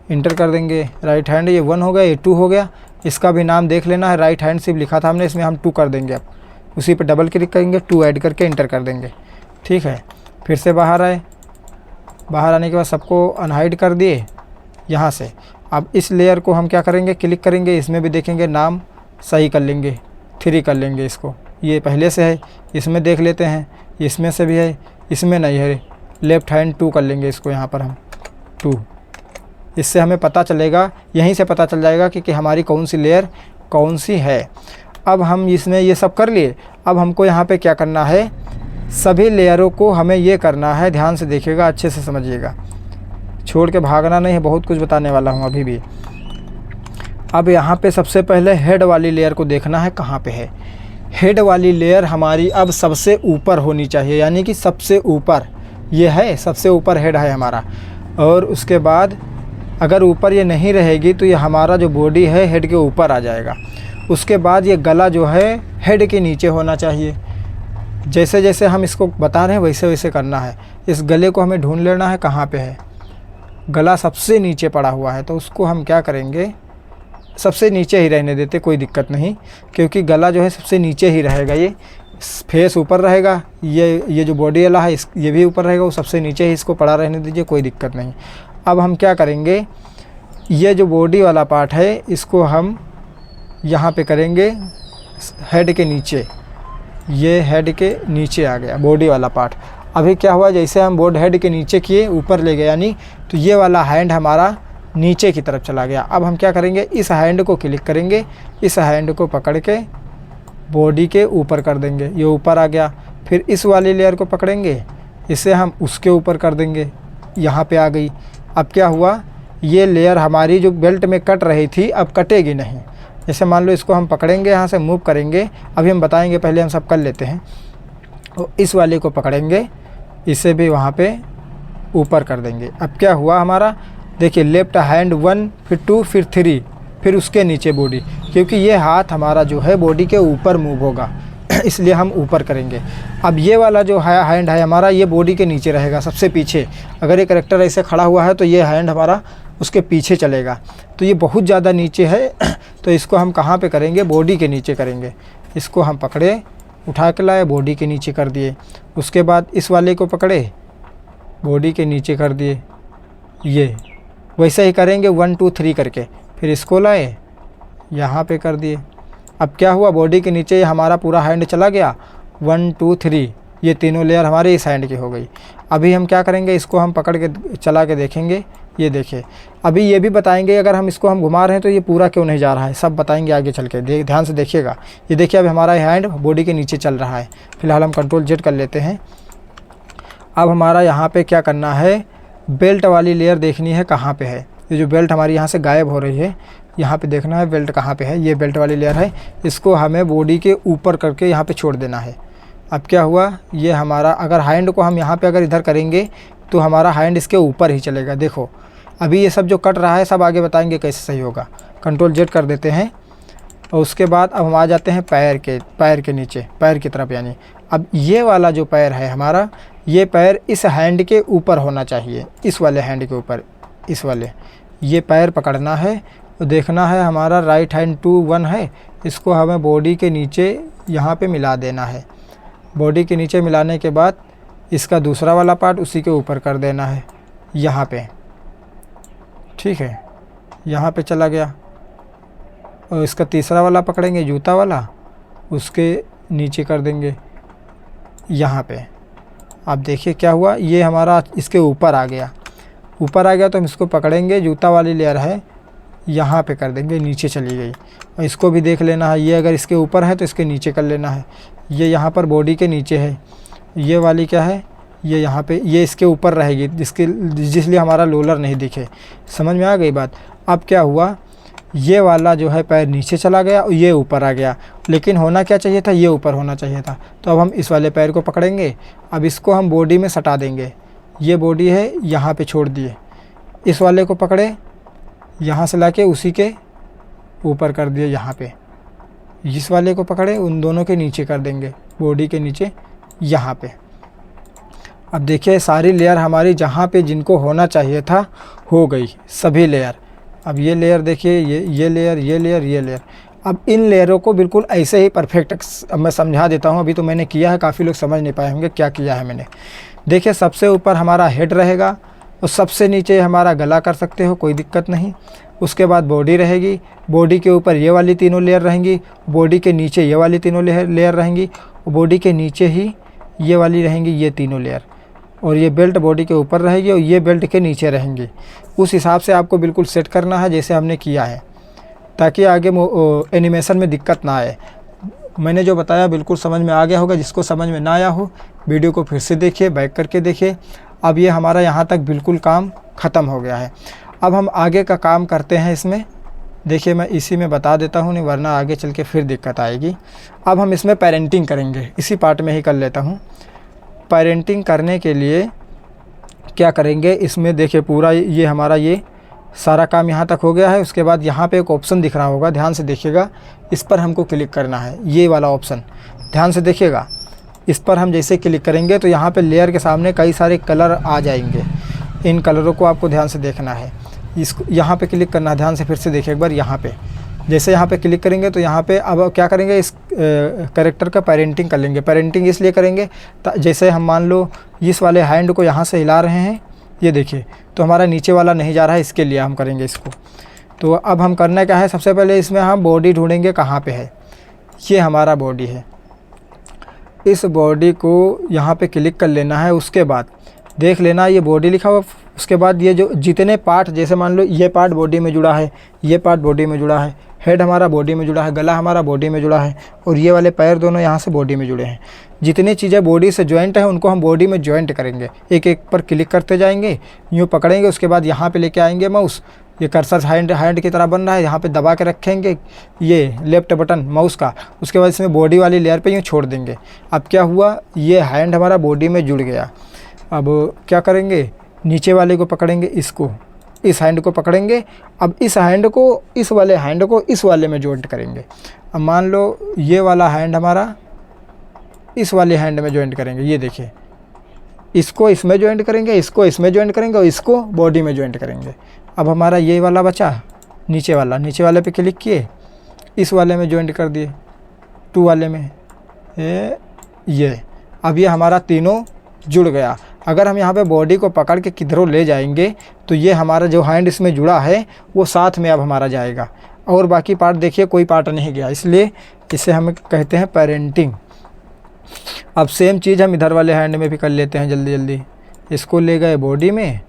इंटर कर देंगे। राइट हैंड ये 1 हो गया, ये 2 हो गया। इसका भी नाम देख लेना है, राइट हैंड सिर्फ लिखा था हमने, इसमें हम 2 कर देंगे। अब उसी पर डबल क्लिक करेंगे, 2 ऐड करके इंटर कर देंगे। ठीक है, फिर से बाहर आए। बाहर आने के बाद सबको अनहाइड कर दिए यहाँ से। अब इस लेयर को हम क्या करेंगे, क्लिक करेंगे, इसमें भी देखेंगे नाम सही कर लेंगे, 3 कर लेंगे इसको। ये पहले से है, इसमें देख लेते हैं, इसमें से भी है, इसमें नहीं है। लेफ़्ट हैंड 2 कर लेंगे इसको, यहाँ पर हम 2। इससे हमें पता चलेगा, यहीं से पता चल जाएगा कि हमारी कौन सी लेयर कौन सी है। अब हम इसमें ये सब कर लिए। अब हमको यहाँ पे क्या करना है, सभी लेयरों को हमें ये करना है, ध्यान से देखिएगा, अच्छे से समझिएगा, छोड़ के भागना नहीं है, बहुत कुछ बताने वाला हूँ अभी भी। अब यहाँ पे सबसे पहले हेड वाली लेयर को देखना है कहाँ पे है। हेड वाली लेयर हमारी अब सबसे ऊपर होनी चाहिए, यानी कि सबसे ऊपर ये है, सबसे ऊपर हेड है हमारा। और उसके बाद अगर ऊपर ये नहीं रहेगी तो ये हमारा जो बॉडी है हेड के ऊपर आ जाएगा। उसके बाद ये गला जो है हेड के नीचे होना चाहिए। जैसे जैसे हम इसको बता रहे हैं वैसे वैसे करना है। इस गले को हमें ढूंढ लेना है कहाँ पे है। गला सबसे नीचे पड़ा हुआ है, तो उसको हम क्या करेंगे, सबसे नीचे ही रहने देते, कोई दिक्कत नहीं, क्योंकि गला जो है सबसे नीचे ही रहेगा। ये फेस ऊपर रहेगा, ये जो बॉडी वाला है ये भी ऊपर रहेगा, वो सबसे नीचे ही इसको पड़ा रहने दीजिए, कोई दिक्कत नहीं। अब हम क्या करेंगे, ये जो बॉडी वाला पार्ट है इसको हम यहाँ पे करेंगे हेड के नीचे। ये हेड के नीचे आ गया बॉडी वाला पार्ट। अभी क्या हुआ, जैसे हम बोर्ड हेड के नीचे किए ऊपर ले गए, यानी तो ये वाला हैंड हमारा नीचे की तरफ चला गया। अब हम क्या करेंगे, इस हैंड को क्लिक करेंगे, इस हैंड को पकड़ के बॉडी के ऊपर कर देंगे, ये ऊपर आ गया। फिर इस वाली लेयर को पकड़ेंगे, इसे हम उसके ऊपर कर देंगे, यहाँ पे आ गई। अब क्या हुआ, ये लेयर हमारी जो बेल्ट में कट रही थी अब कटेगी नहीं। जैसे मान लो इसको हम पकड़ेंगे, यहाँ से मूव करेंगे, अभी हम बताएंगे, पहले हम सब कर लेते हैं। और इस वाले को पकड़ेंगे, इसे भी वहाँ पे ऊपर कर देंगे। अब क्या हुआ हमारा, देखिए लेफ्ट हैंड 1 फिर 2 फिर 3 फिर उसके नीचे बॉडी, क्योंकि ये हाथ हमारा जो है बॉडी के ऊपर मूव होगा इसलिए हम ऊपर करेंगे। अब ये वाला जो हैंड है हमारा, ये बॉडी के नीचे रहेगा, सबसे पीछे। अगर ये कैरेक्टर ऐसे खड़ा हुआ है तो ये हैंड हमारा उसके पीछे चलेगा, तो ये बहुत ज़्यादा नीचे है तो इसको हम कहाँ पे करेंगे, बॉडी के नीचे करेंगे। इसको हम पकड़े, उठा के लाए, बॉडी के नीचे कर दिए। उसके बाद इस वाले को पकड़े, बॉडी के नीचे कर दिए। ये वैसे ही करेंगे 1 2 3 करके। फिर इसको लाए, यहाँ पे कर दिए। अब क्या हुआ, बॉडी के नीचे हमारा पूरा हैंड चला गया, 1 2 3, ये तीनों लेयर हमारे इस हैंड की हो गई। अभी हम क्या करेंगे, इसको हम पकड़ के चला के देखेंगे, ये देखिए। अभी ये भी बताएंगे अगर हम इसको हम घुमा रहे हैं तो ये पूरा क्यों नहीं जा रहा है, सब बताएंगे आगे चल के, ध्यान से देखिएगा। ये देखिए अभी हमारा हैंड बॉडी के नीचे चल रहा है। फिलहाल हम Ctrl Z कर लेते हैं। अब हमारा यहाँ पे क्या करना है, बेल्ट वाली लेयर देखनी है कहाँ पे है। ये जो बेल्ट हमारी यहाँ से गायब हो रही है, यहाँ पे देखना है बेल्ट कहाँ पे है। ये बेल्ट वाली लेयर है, इसको हमें बॉडी के ऊपर करके यहाँ पे छोड़ देना है। अब क्या हुआ, ये हमारा अगर हैंड को हम यहाँ पे अगर इधर करेंगे तो हमारा हैंड इसके ऊपर ही चलेगा। देखो अभी ये सब जो कट रहा है सब आगे बताएंगे कैसे सही होगा। Ctrl Z कर देते हैं और उसके बाद अब हम आ जाते हैं पैर के नीचे, पैर की तरफ। यानी अब ये वाला जो पैर है हमारा, ये पैर इस हैंड के ऊपर होना चाहिए, इस वाले हैंड के ऊपर, इस वाले। ये पैर पकड़ना है और देखना है हमारा राइट हैंड 2 1 है, इसको हमें बॉडी के नीचे यहाँ पे मिला देना है। बॉडी के नीचे मिलाने के बाद इसका दूसरा वाला पार्ट उसी के ऊपर कर देना है, यहाँ पे। ठीक है, यहाँ पे चला गया। और इसका तीसरा वाला पकड़ेंगे, जूता वाला, उसके नीचे कर देंगे यहाँ पे। आप देखिए क्या हुआ, ये हमारा इसके ऊपर आ गया। ऊपर आ गया तो हम इसको पकड़ेंगे, जूता वाली लेयर है, यहाँ पे कर देंगे, नीचे चली गई। और इसको भी देख लेना है, ये अगर इसके ऊपर है तो इसके नीचे कर लेना है। ये यहाँ पर बॉडी के नीचे है, ये वाली क्या है, ये यहाँ पे, ये इसके ऊपर रहेगी, जिसलिए हमारा लोलर नहीं दिखे। समझ में आ गई बात। अब क्या हुआ, ये वाला जो है पैर नीचे चला गया और ये ऊपर आ गया, लेकिन होना क्या चाहिए था, ये ऊपर होना चाहिए था। तो अब हम इस वाले पैर को पकड़ेंगे, अब इसको हम बॉडी में सटा देंगे। ये बॉडी है, यहाँ पे छोड़ दिए। इस वाले को पकड़े, यहाँ से लाके उसी के ऊपर कर दिए यहाँ पे। इस वाले को पकड़े, उन दोनों के नीचे कर देंगे, बॉडी के नीचे यहाँ पे। अब देखिए सारी लेयर हमारी जहाँ पे जिनको होना चाहिए था हो गई सभी लेयर। अब ये लेयर देखिए, ये लेयर, ये लेयर, ये लेयर। अब इन लेयरों को बिल्कुल ऐसे ही परफेक्ट अब मैं समझा देता हूँ। अभी तो मैंने किया है, काफ़ी लोग समझ नहीं पाए होंगे क्या किया है मैंने। देखिए सबसे ऊपर हमारा हेड रहेगा और सबसे नीचे हमारा गला कर सकते हो, कोई दिक्कत नहीं। उसके बाद बॉडी रहेगी, बॉडी के ऊपर ये वाली तीनों लेयर रहेंगी, बॉडी के नीचे ये वाली तीनों लेयर रहेंगी, बॉडी के नीचे ही ये वाली रहेंगी ये तीनों लेयर, और ये बेल्ट बॉडी के ऊपर रहेगी और ये बेल्ट के नीचे रहेंगी। उस हिसाब से आपको बिल्कुल सेट करना है जैसे हमने किया है, ताकि आगे एनिमेशन में दिक्कत ना आए। मैंने जो बताया बिल्कुल समझ में आ गया होगा। जिसको समझ में ना आया हो वीडियो को फिर से देखिए, बैक करके देखिए। अब ये हमारा यहाँ तक बिल्कुल काम ख़त्म हो गया है। अब हम आगे का काम करते हैं इसमें। देखिए मैं इसी में बता देता हूँ, नहीं वरना आगे चल के फिर दिक्कत आएगी। अब हम इसमें पेरेंटिंग करेंगे, इसी पार्ट में ही कर लेता हूँ। पेरेंटिंग करने के लिए क्या करेंगे, इसमें देखिए पूरा ये हमारा ये सारा काम यहाँ तक हो गया है। उसके बाद यहाँ पे एक ऑप्शन दिख रहा होगा, ध्यान से देखिएगा, इस पर हमको क्लिक करना है। ये वाला ऑप्शन ध्यान से देखिएगा, इस पर हम जैसे क्लिक करेंगे तो यहाँ पे लेयर के सामने कई सारे कलर आ जाएंगे। इन कलरों को आपको ध्यान से देखना है। इसको यहाँ पे क्लिक करना है, ध्यान से फिर से देखिए एक बार। यहाँ पे जैसे यहाँ पे क्लिक करेंगे तो यहाँ पे अब क्या करेंगे, इस कैरेक्टर का पेरेंटिंग कर लेंगे। पेरेंटिंग इसलिए करेंगे जैसे हम मान लो इस वाले हैंड को यहाँ से हिला रहे हैं, ये देखिए, तो हमारा नीचे वाला नहीं जा रहा है, इसके लिए हम करेंगे इसको। तो अब हम करना क्या है, सबसे पहले इसमें हम बॉडी ढूंढेंगे कहाँ पे है। ये हमारा बॉडी है, इस बॉडी को यहाँ पे क्लिक कर लेना है। उसके बाद देख लेना ये बॉडी लिखा हुआ। उसके बाद ये जो जितने पार्ट, जैसे मान लो ये पार्ट बॉडी में जुड़ा है, ये पार्ट बॉडी में जुड़ा है, हेड हमारा बॉडी में जुड़ा है, गला हमारा बॉडी में जुड़ा है, और ये वाले पैर दोनों यहाँ से बॉडी में जुड़े हैं। जितनी चीज़ें बॉडी से जॉइंट है उनको हम बॉडी में जॉइंट करेंगे। एक एक पर क्लिक करते जाएंगे, यूँ पकड़ेंगे। उसके बाद यहाँ पे लेके आएंगे माउस, ये कर्सर हैंड की तरह बन रहा है, यहाँ पे दबा के रखेंगे ये लेफ्ट बटन माउस का। उसके बाद इसमें बॉडी वाली लेयर पे यूँ छोड़ देंगे। अब क्या हुआ, ये हैंड हमारा बॉडी में जुड़ गया। अब क्या करेंगे, नीचे वाले को पकड़ेंगे, इसको, इस हैंड को पकड़ेंगे। अब इस हैंड को, इस वाले हैंड को इस वाले में जॉइंट करेंगे। अब मान लो ये वाला हैंड हमारा इस वाले हैंड में जॉइंट करेंगे। ये देखिए, इसको इसमें जॉइंट करेंगे, इसको इसमें जॉइंट करेंगे और इसको बॉडी में जॉइंट करेंगे। अब हमारा ये वाला बचा, नीचे वाले पे क्लिक किए, इस वाले में जॉइंट कर दिए, 2 वाले में ये। अब ये हमारा तीनों जुड़ गया। अगर हम यहाँ पे बॉडी को पकड़ के किधरों ले जाएंगे तो ये हमारा जो हैंड इसमें जुड़ा है वो साथ में अब हमारा जाएगा, और बाकी पार्ट देखिए कोई पार्ट नहीं गया, इसलिए इसे हम कहते हैं पेरेंटिंग। अब सेम चीज़ हम इधर वाले हैंड में भी कर लेते हैं जल्दी जल्दी। इसको ले गए बॉडी में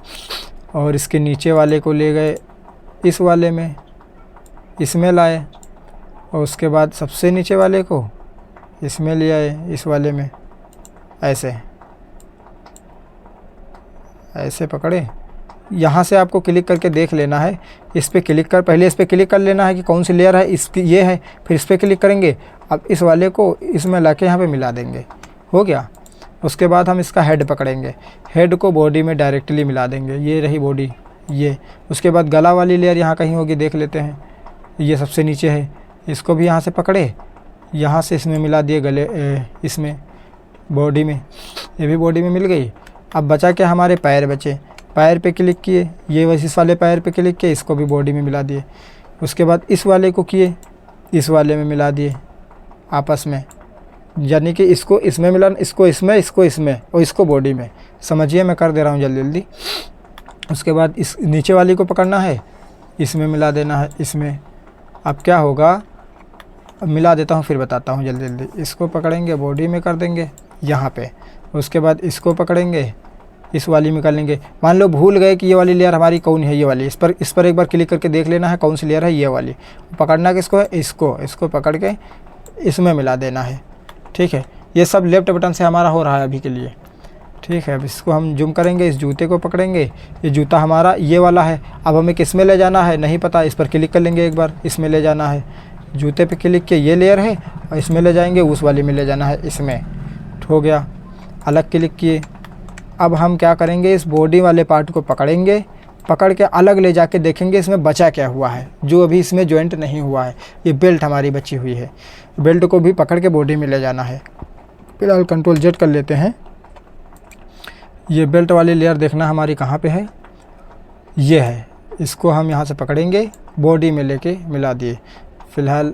और इसके नीचे वाले को ले गए इस वाले में, इसमें लाए, और उसके बाद सबसे नीचे वाले को इसमें ले आए, इस वाले में, ऐसे पकड़े। यहाँ से आपको क्लिक करके देख लेना है, इस पर क्लिक कर, पहले इस पर क्लिक कर लेना है कि कौन सी लेयर है, इसकी ये है, फिर इस पर क्लिक करेंगे। अब इस वाले को इसमें लाके यहाँ पे मिला देंगे, हो गया। उसके बाद हम इसका हेड पकड़ेंगे, हेड को बॉडी में डायरेक्टली मिला देंगे, ये रही बॉडी ये। उसके बाद गला वाली लेयर यहाँ कहीं होगी, देख लेते हैं, ये सबसे नीचे है, इसको भी यहाँ से पकड़े, यहाँ से इसमें मिला दिए गले, इसमें बॉडी में, ये भी बॉडी में मिल गई। अब बचा क्या, हमारे पैर बचे, पैर पे क्लिक किए, ये वैसे इस वाले पैर पे क्लिक किए, इसको भी बॉडी में मिला दिए। उसके बाद इस वाले को किए, इस वाले में मिला दिए आपस में, यानी कि इसको इसमें मिला, इसको इसमें, इसको इसमें और इसको बॉडी में। समझिए मैं कर दे रहा हूँ जल्दी जल्दी। उसके बाद इस नीचे वाली को पकड़ना है, इसमें मिला देना है, इसमें। अब क्या होगा, अब मिला देता हूँ फिर बताता हूँ जल्दी जल्दी। इसको पकड़ेंगे, बॉडी में कर देंगे यहाँ पे। उसके बाद इसको पकड़ेंगे, इस वाली में कर लेंगे। मान लो भूल गए कि ये वाली लेयर हमारी कौन है, ये वाली, इस पर एक बार क्लिक करके देख लेना है कौन सी लेयर है, ये वाली। पकड़ना किसको है, इसको पकड़ के इसमें मिला देना है, ठीक है। ये सब लेफ्ट बटन से हमारा हो रहा है अभी के लिए, ठीक है। अब इसको हम जूम करेंगे, इस जूते को पकड़ेंगे, ये जूता हमारा ये वाला है। अब हमें किस में ले जाना है नहीं पता, इस पर क्लिक कर लेंगे एक बार, इसमें ले जाना है, जूते पे क्लिक किए, ये लेयर है, और इसमें ले जाएंगे, उस वाली में ले जाना है, इसमें, हो गया। अलग क्लिक किए। अब हम क्या करेंगे, इस बॉडी वाले पार्ट को पकड़ेंगे, पकड़ के अलग ले जाके देखेंगे इसमें बचा क्या हुआ है, जो अभी इसमें जॉइंट नहीं हुआ है। ये बेल्ट हमारी बची हुई है, बेल्ट को भी पकड़ के बॉडी में ले जाना है। फिलहाल कंट्रोल जेड कर लेते हैं। ये बेल्ट वाली लेयर देखना हमारी कहाँ पे है, ये है। इसको हम यहाँ से पकड़ेंगे, बॉडी में लेके मिला दिए। फ़िलहाल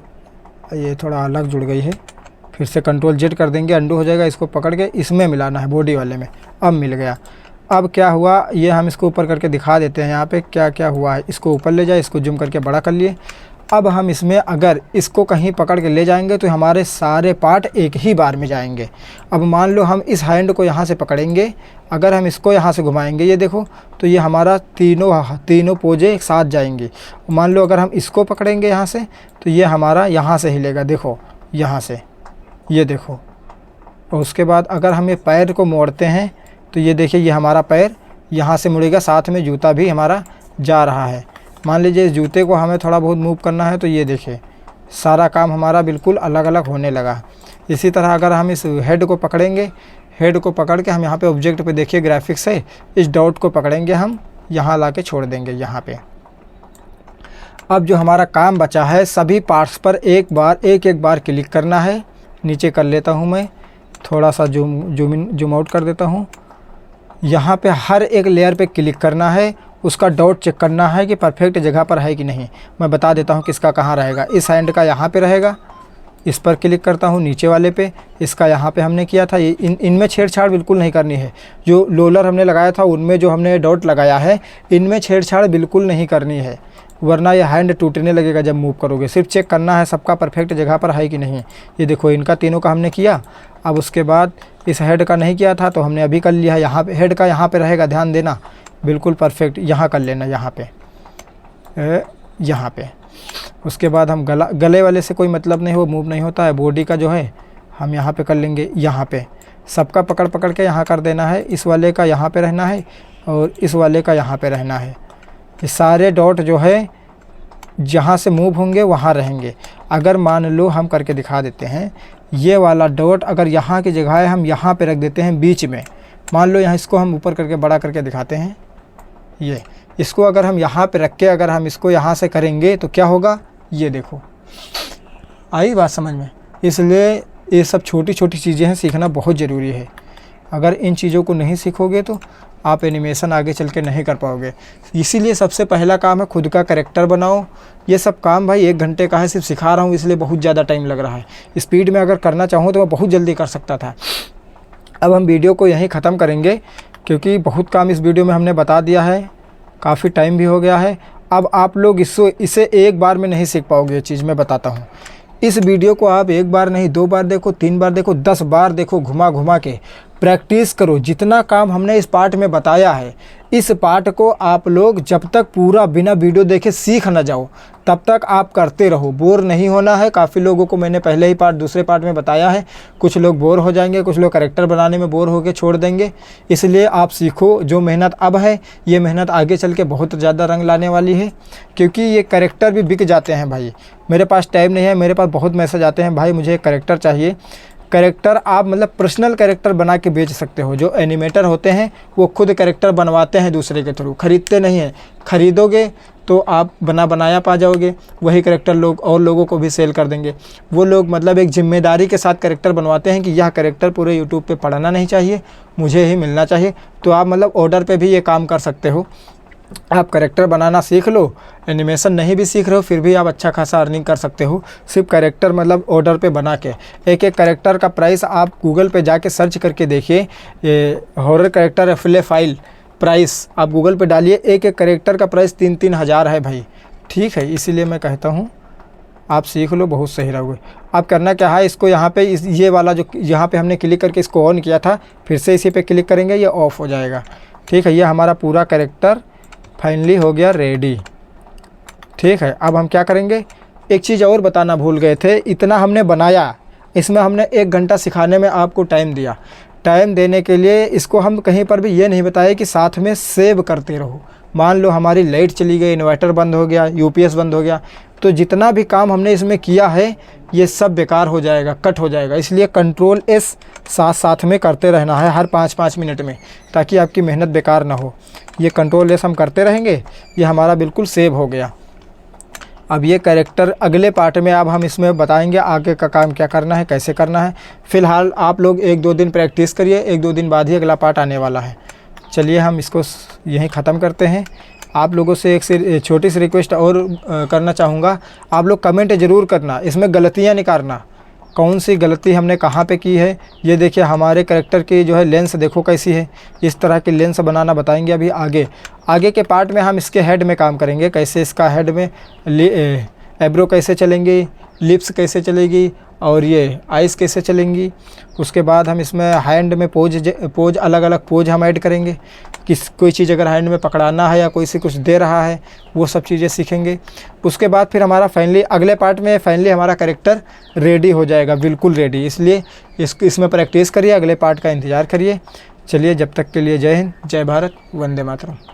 ये थोड़ा अलग जुड़ गई है, फिर से कंट्रोल जेड कर देंगे, अंडू हो जाएगा। इसको पकड़ के इसमें मिलाना है, बॉडी वाले में। अब मिल गया। अब क्या हुआ ये हम इसको ऊपर करके दिखा देते हैं यहाँ पे क्या क्या हुआ है। इसको ऊपर ले जाए, इसको जूम करके बड़ा कर लिए। अब हम इसमें अगर इसको कहीं पकड़ के ले जाएंगे तो हमारे सारे पार्ट एक ही बार में जाएंगे। अब मान लो हम इस हैंड को यहाँ से पकड़ेंगे, अगर हम इसको यहाँ से घुमाएंगे, ये देखो, तो ये हमारा तीनों पोजे एक साथ जाएंगी। मान लो अगर हम इसको पकड़ेंगे यहाँ से, तो ये हमारा यहाँ से हिलेगा, देखो यहाँ से, ये देखो। और उसके बाद अगर हम ये पैर को मोड़ते हैं तो ये देखिए ये हमारा पैर यहाँ से मुड़ेगा, साथ में जूता भी हमारा जा रहा है। मान लीजिए इस जूते को हमें थोड़ा बहुत मूव करना है तो ये देखिए सारा काम हमारा बिल्कुल अलग अलग होने लगा। इसी तरह अगर हम इस हेड को पकड़ेंगे, हेड को पकड़ के हम यहाँ पे ऑब्जेक्ट पे देखिए ग्राफिक्स है, इस डॉट को पकड़ेंगे, हम यहाँ ला के छोड़ देंगे यहाँ पे। अब जो हमारा काम बचा है, सभी पार्ट्स पर एक बार क्लिक करना है। नीचे कर लेता हूँ मैं, थोड़ा सा जूम आउट कर देता हूँ। यहाँ पे हर एक लेयर पे क्लिक करना है, उसका डॉट चेक करना है कि परफेक्ट जगह पर है कि नहीं। मैं बता देता हूँ किसका कहाँ रहेगा। इस हैंड का यहाँ पे रहेगा, इस पर क्लिक करता हूँ नीचे वाले पे। इसका यहाँ पे हमने किया था, ये इनमें छेड़छाड़ बिल्कुल नहीं करनी है। जो रोलर हमने लगाया था उनमें जो हमने डॉट लगाया है, इनमें छेड़छाड़ बिल्कुल नहीं करनी है, वरना ये हैंड टूटने लगेगा जब मूव करोगे। सिर्फ चेक करना है सबका परफेक्ट जगह पर है कि नहीं। ये देखो इनका तीनों का हमने किया। अब उसके बाद इस हेड का नहीं किया था तो हमने अभी कर लिया है। यहाँ पे हेड का यहाँ पे रहेगा, ध्यान देना, बिल्कुल परफेक्ट यहाँ कर लेना, यहाँ पे। उसके बाद हम गले वाले से कोई मतलब नहीं, वो मूव नहीं होता है। बॉडी का जो है हम यहाँ पे कर लेंगे, यहाँ पे सबका पकड़ के यहाँ कर देना है। इस वाले का यहाँ पे रहना है और इस वाले का यहाँ पे रहना है। ये सारे डॉट जो है जहाँ से मूव होंगे वहाँ रहेंगे। अगर मान लो हम करके दिखा देते हैं, ये वाला डॉट अगर यहाँ की जगह है, हम यहाँ पे रख देते हैं बीच में। मान लो यहाँ इसको हम ऊपर करके बड़ा करके दिखाते हैं, ये इसको अगर हम यहाँ पे रख के अगर हम इसको यहाँ से करेंगे तो क्या होगा, ये देखो। आई बात समझ में? इसलिए ये सब छोटी छोटी चीज़ें हैं, सीखना बहुत ज़रूरी है। अगर इन चीज़ों को नहीं सीखोगे तो आप एनिमेशन आगे चल के नहीं कर पाओगे। इसीलिए सबसे पहला काम है खुद का कैरेक्टर बनाओ। ये सब काम भाई 1 घंटे का है, सिर्फ सिखा रहा हूँ इसलिए बहुत ज़्यादा टाइम लग रहा है। स्पीड में अगर करना चाहूँ तो मैं बहुत जल्दी कर सकता था। अब हम वीडियो को यहीं ख़त्म करेंगे क्योंकि बहुत काम इस वीडियो में हमने बता दिया है, काफ़ी टाइम भी हो गया है। अब आप लोग इसे एक बार में नहीं सीख पाओगे। ये चीज़ मैं बताता हूँ, इस वीडियो को आप 1 बार नहीं 2 बार देखो, 3 बार देखो, 10 बार देखो, घुमा घुमा के प्रैक्टिस करो। जितना काम हमने इस पार्ट में बताया है, इस पार्ट को आप लोग जब तक पूरा बिना वीडियो देखे सीख न जाओ तब तक आप करते रहो। बोर नहीं होना है। काफ़ी लोगों को मैंने पहले ही दूसरे पार्ट में बताया है, कुछ लोग बोर हो जाएंगे, कुछ लोग कैरेक्टर बनाने में बोर होकर छोड़ देंगे। इसलिए आप सीखो। जो मेहनत अब है, ये मेहनत आगे चल के बहुत ज़्यादा रंग लाने वाली है, क्योंकि ये कैरेक्टर भी बिक जाते हैं भाई। मेरे पास टाइम नहीं है, मेरे पास बहुत मैसेज आते हैं, भाई मुझे एक कैरेक्टर चाहिए। कैरेक्टर आप मतलब पर्सनल कैरेक्टर बना के बेच सकते हो। जो एनिमेटर होते हैं वो खुद कैरेक्टर बनवाते हैं दूसरे के थ्रू, खरीदते नहीं हैं। खरीदोगे तो आप बनाया पा जाओगे, वही कैरेक्टर लोग और लोगों को भी सेल कर देंगे। वो लोग मतलब एक जिम्मेदारी के साथ कैरेक्टर बनवाते हैं कि यह कैरेक्टर पूरे यूट्यूब पे पढ़ना नहीं चाहिए, मुझे ही मिलना चाहिए। तो आप मतलब ऑर्डर पे भी ये काम कर सकते हो। आप कैरेक्टर बनाना सीख लो, एनिमेशन नहीं भी सीख रहे हो फिर भी आप अच्छा खासा अर्निंग कर सकते हो, सिर्फ कैरेक्टर मतलब ऑर्डर पे बना के। एक कैरेक्टर का प्राइस आप गूगल पे जाके सर्च करके देखिए, ये हॉरर कैरेक्टर एफिले फाइल प्राइस आप गूगल पे डालिए, एक कैरेक्टर का प्राइस 3-3 हज़ार है भाई। ठीक है, इसीलिए मैं कहता हूँ आप सीख लो, बहुत सही रहोगे। आप करना क्या है, इसको यहाँ पे ये वाला जो यहाँ पे हमने क्लिक करके इसको ऑन किया था, फिर से इसी पे क्लिक करेंगे, ये ऑफ हो जाएगा। ठीक है, ये हमारा पूरा कैरेक्टर फाइनली हो गया रेडी। ठीक है, अब हम क्या करेंगे, एक चीज़ और बताना भूल गए थे। इतना हमने बनाया, इसमें हमने 1 घंटा सिखाने में आपको टाइम दिया। टाइम देने के लिए इसको हम कहीं पर भी ये नहीं बताया कि साथ में सेव करते रहो। मान लो हमारी लाइट चली गई, इन्वर्टर बंद हो गया, यूपीएस बंद हो गया, तो जितना भी काम हमने इसमें किया है ये सब बेकार हो जाएगा, कट हो जाएगा। इसलिए Ctrl+S साथ में करते रहना है हर 5-5 मिनट में, ताकि आपकी मेहनत बेकार ना हो। ये Ctrl+S हम करते रहेंगे, ये हमारा बिल्कुल सेव हो गया। अब ये कैरेक्टर अगले पार्ट में अब हम इसमें बताएंगे आगे का काम क्या करना है, कैसे करना है। फ़िलहाल आप लोग 1-2 दिन प्रैक्टिस करिए, 1-2 दिन बाद ही अगला पार्ट आने वाला है। चलिए हम इसको यहीं ख़त्म करते हैं। आप लोगों से एक छोटी सी रिक्वेस्ट और करना चाहूँगा, आप लोग कमेंट ज़रूर करना, इसमें गलतियाँ निकालना, कौन सी गलती हमने कहाँ पे की है। ये देखिए हमारे कैरेक्टर की जो है लेंस देखो कैसी है, इस तरह की लेंस बनाना बताएंगे अभी आगे के पार्ट में। हम इसके हेड में काम करेंगे, कैसे इसका हेड में एब्रो कैसे चलेंगी, लिप्स कैसे चलेगी और ये आइज़ कैसे चलेंगी। उसके बाद हम इसमें हैंड में पोज अलग अलग पोज हम ऐड करेंगे, कोई चीज़ अगर हैंड में पकड़ाना है या कोई से कुछ दे रहा है वो सब चीज़ें सीखेंगे। उसके बाद फिर हमारा फाइनली अगले पार्ट में हमारा कैरेक्टर रेडी हो जाएगा, बिल्कुल रेडी। इसलिए इसमें प्रैक्टिस करिए, अगले पार्ट का इंतज़ार करिए। चलिए जब तक के लिए जय हिंद, जय भारत, वंदे मातरम।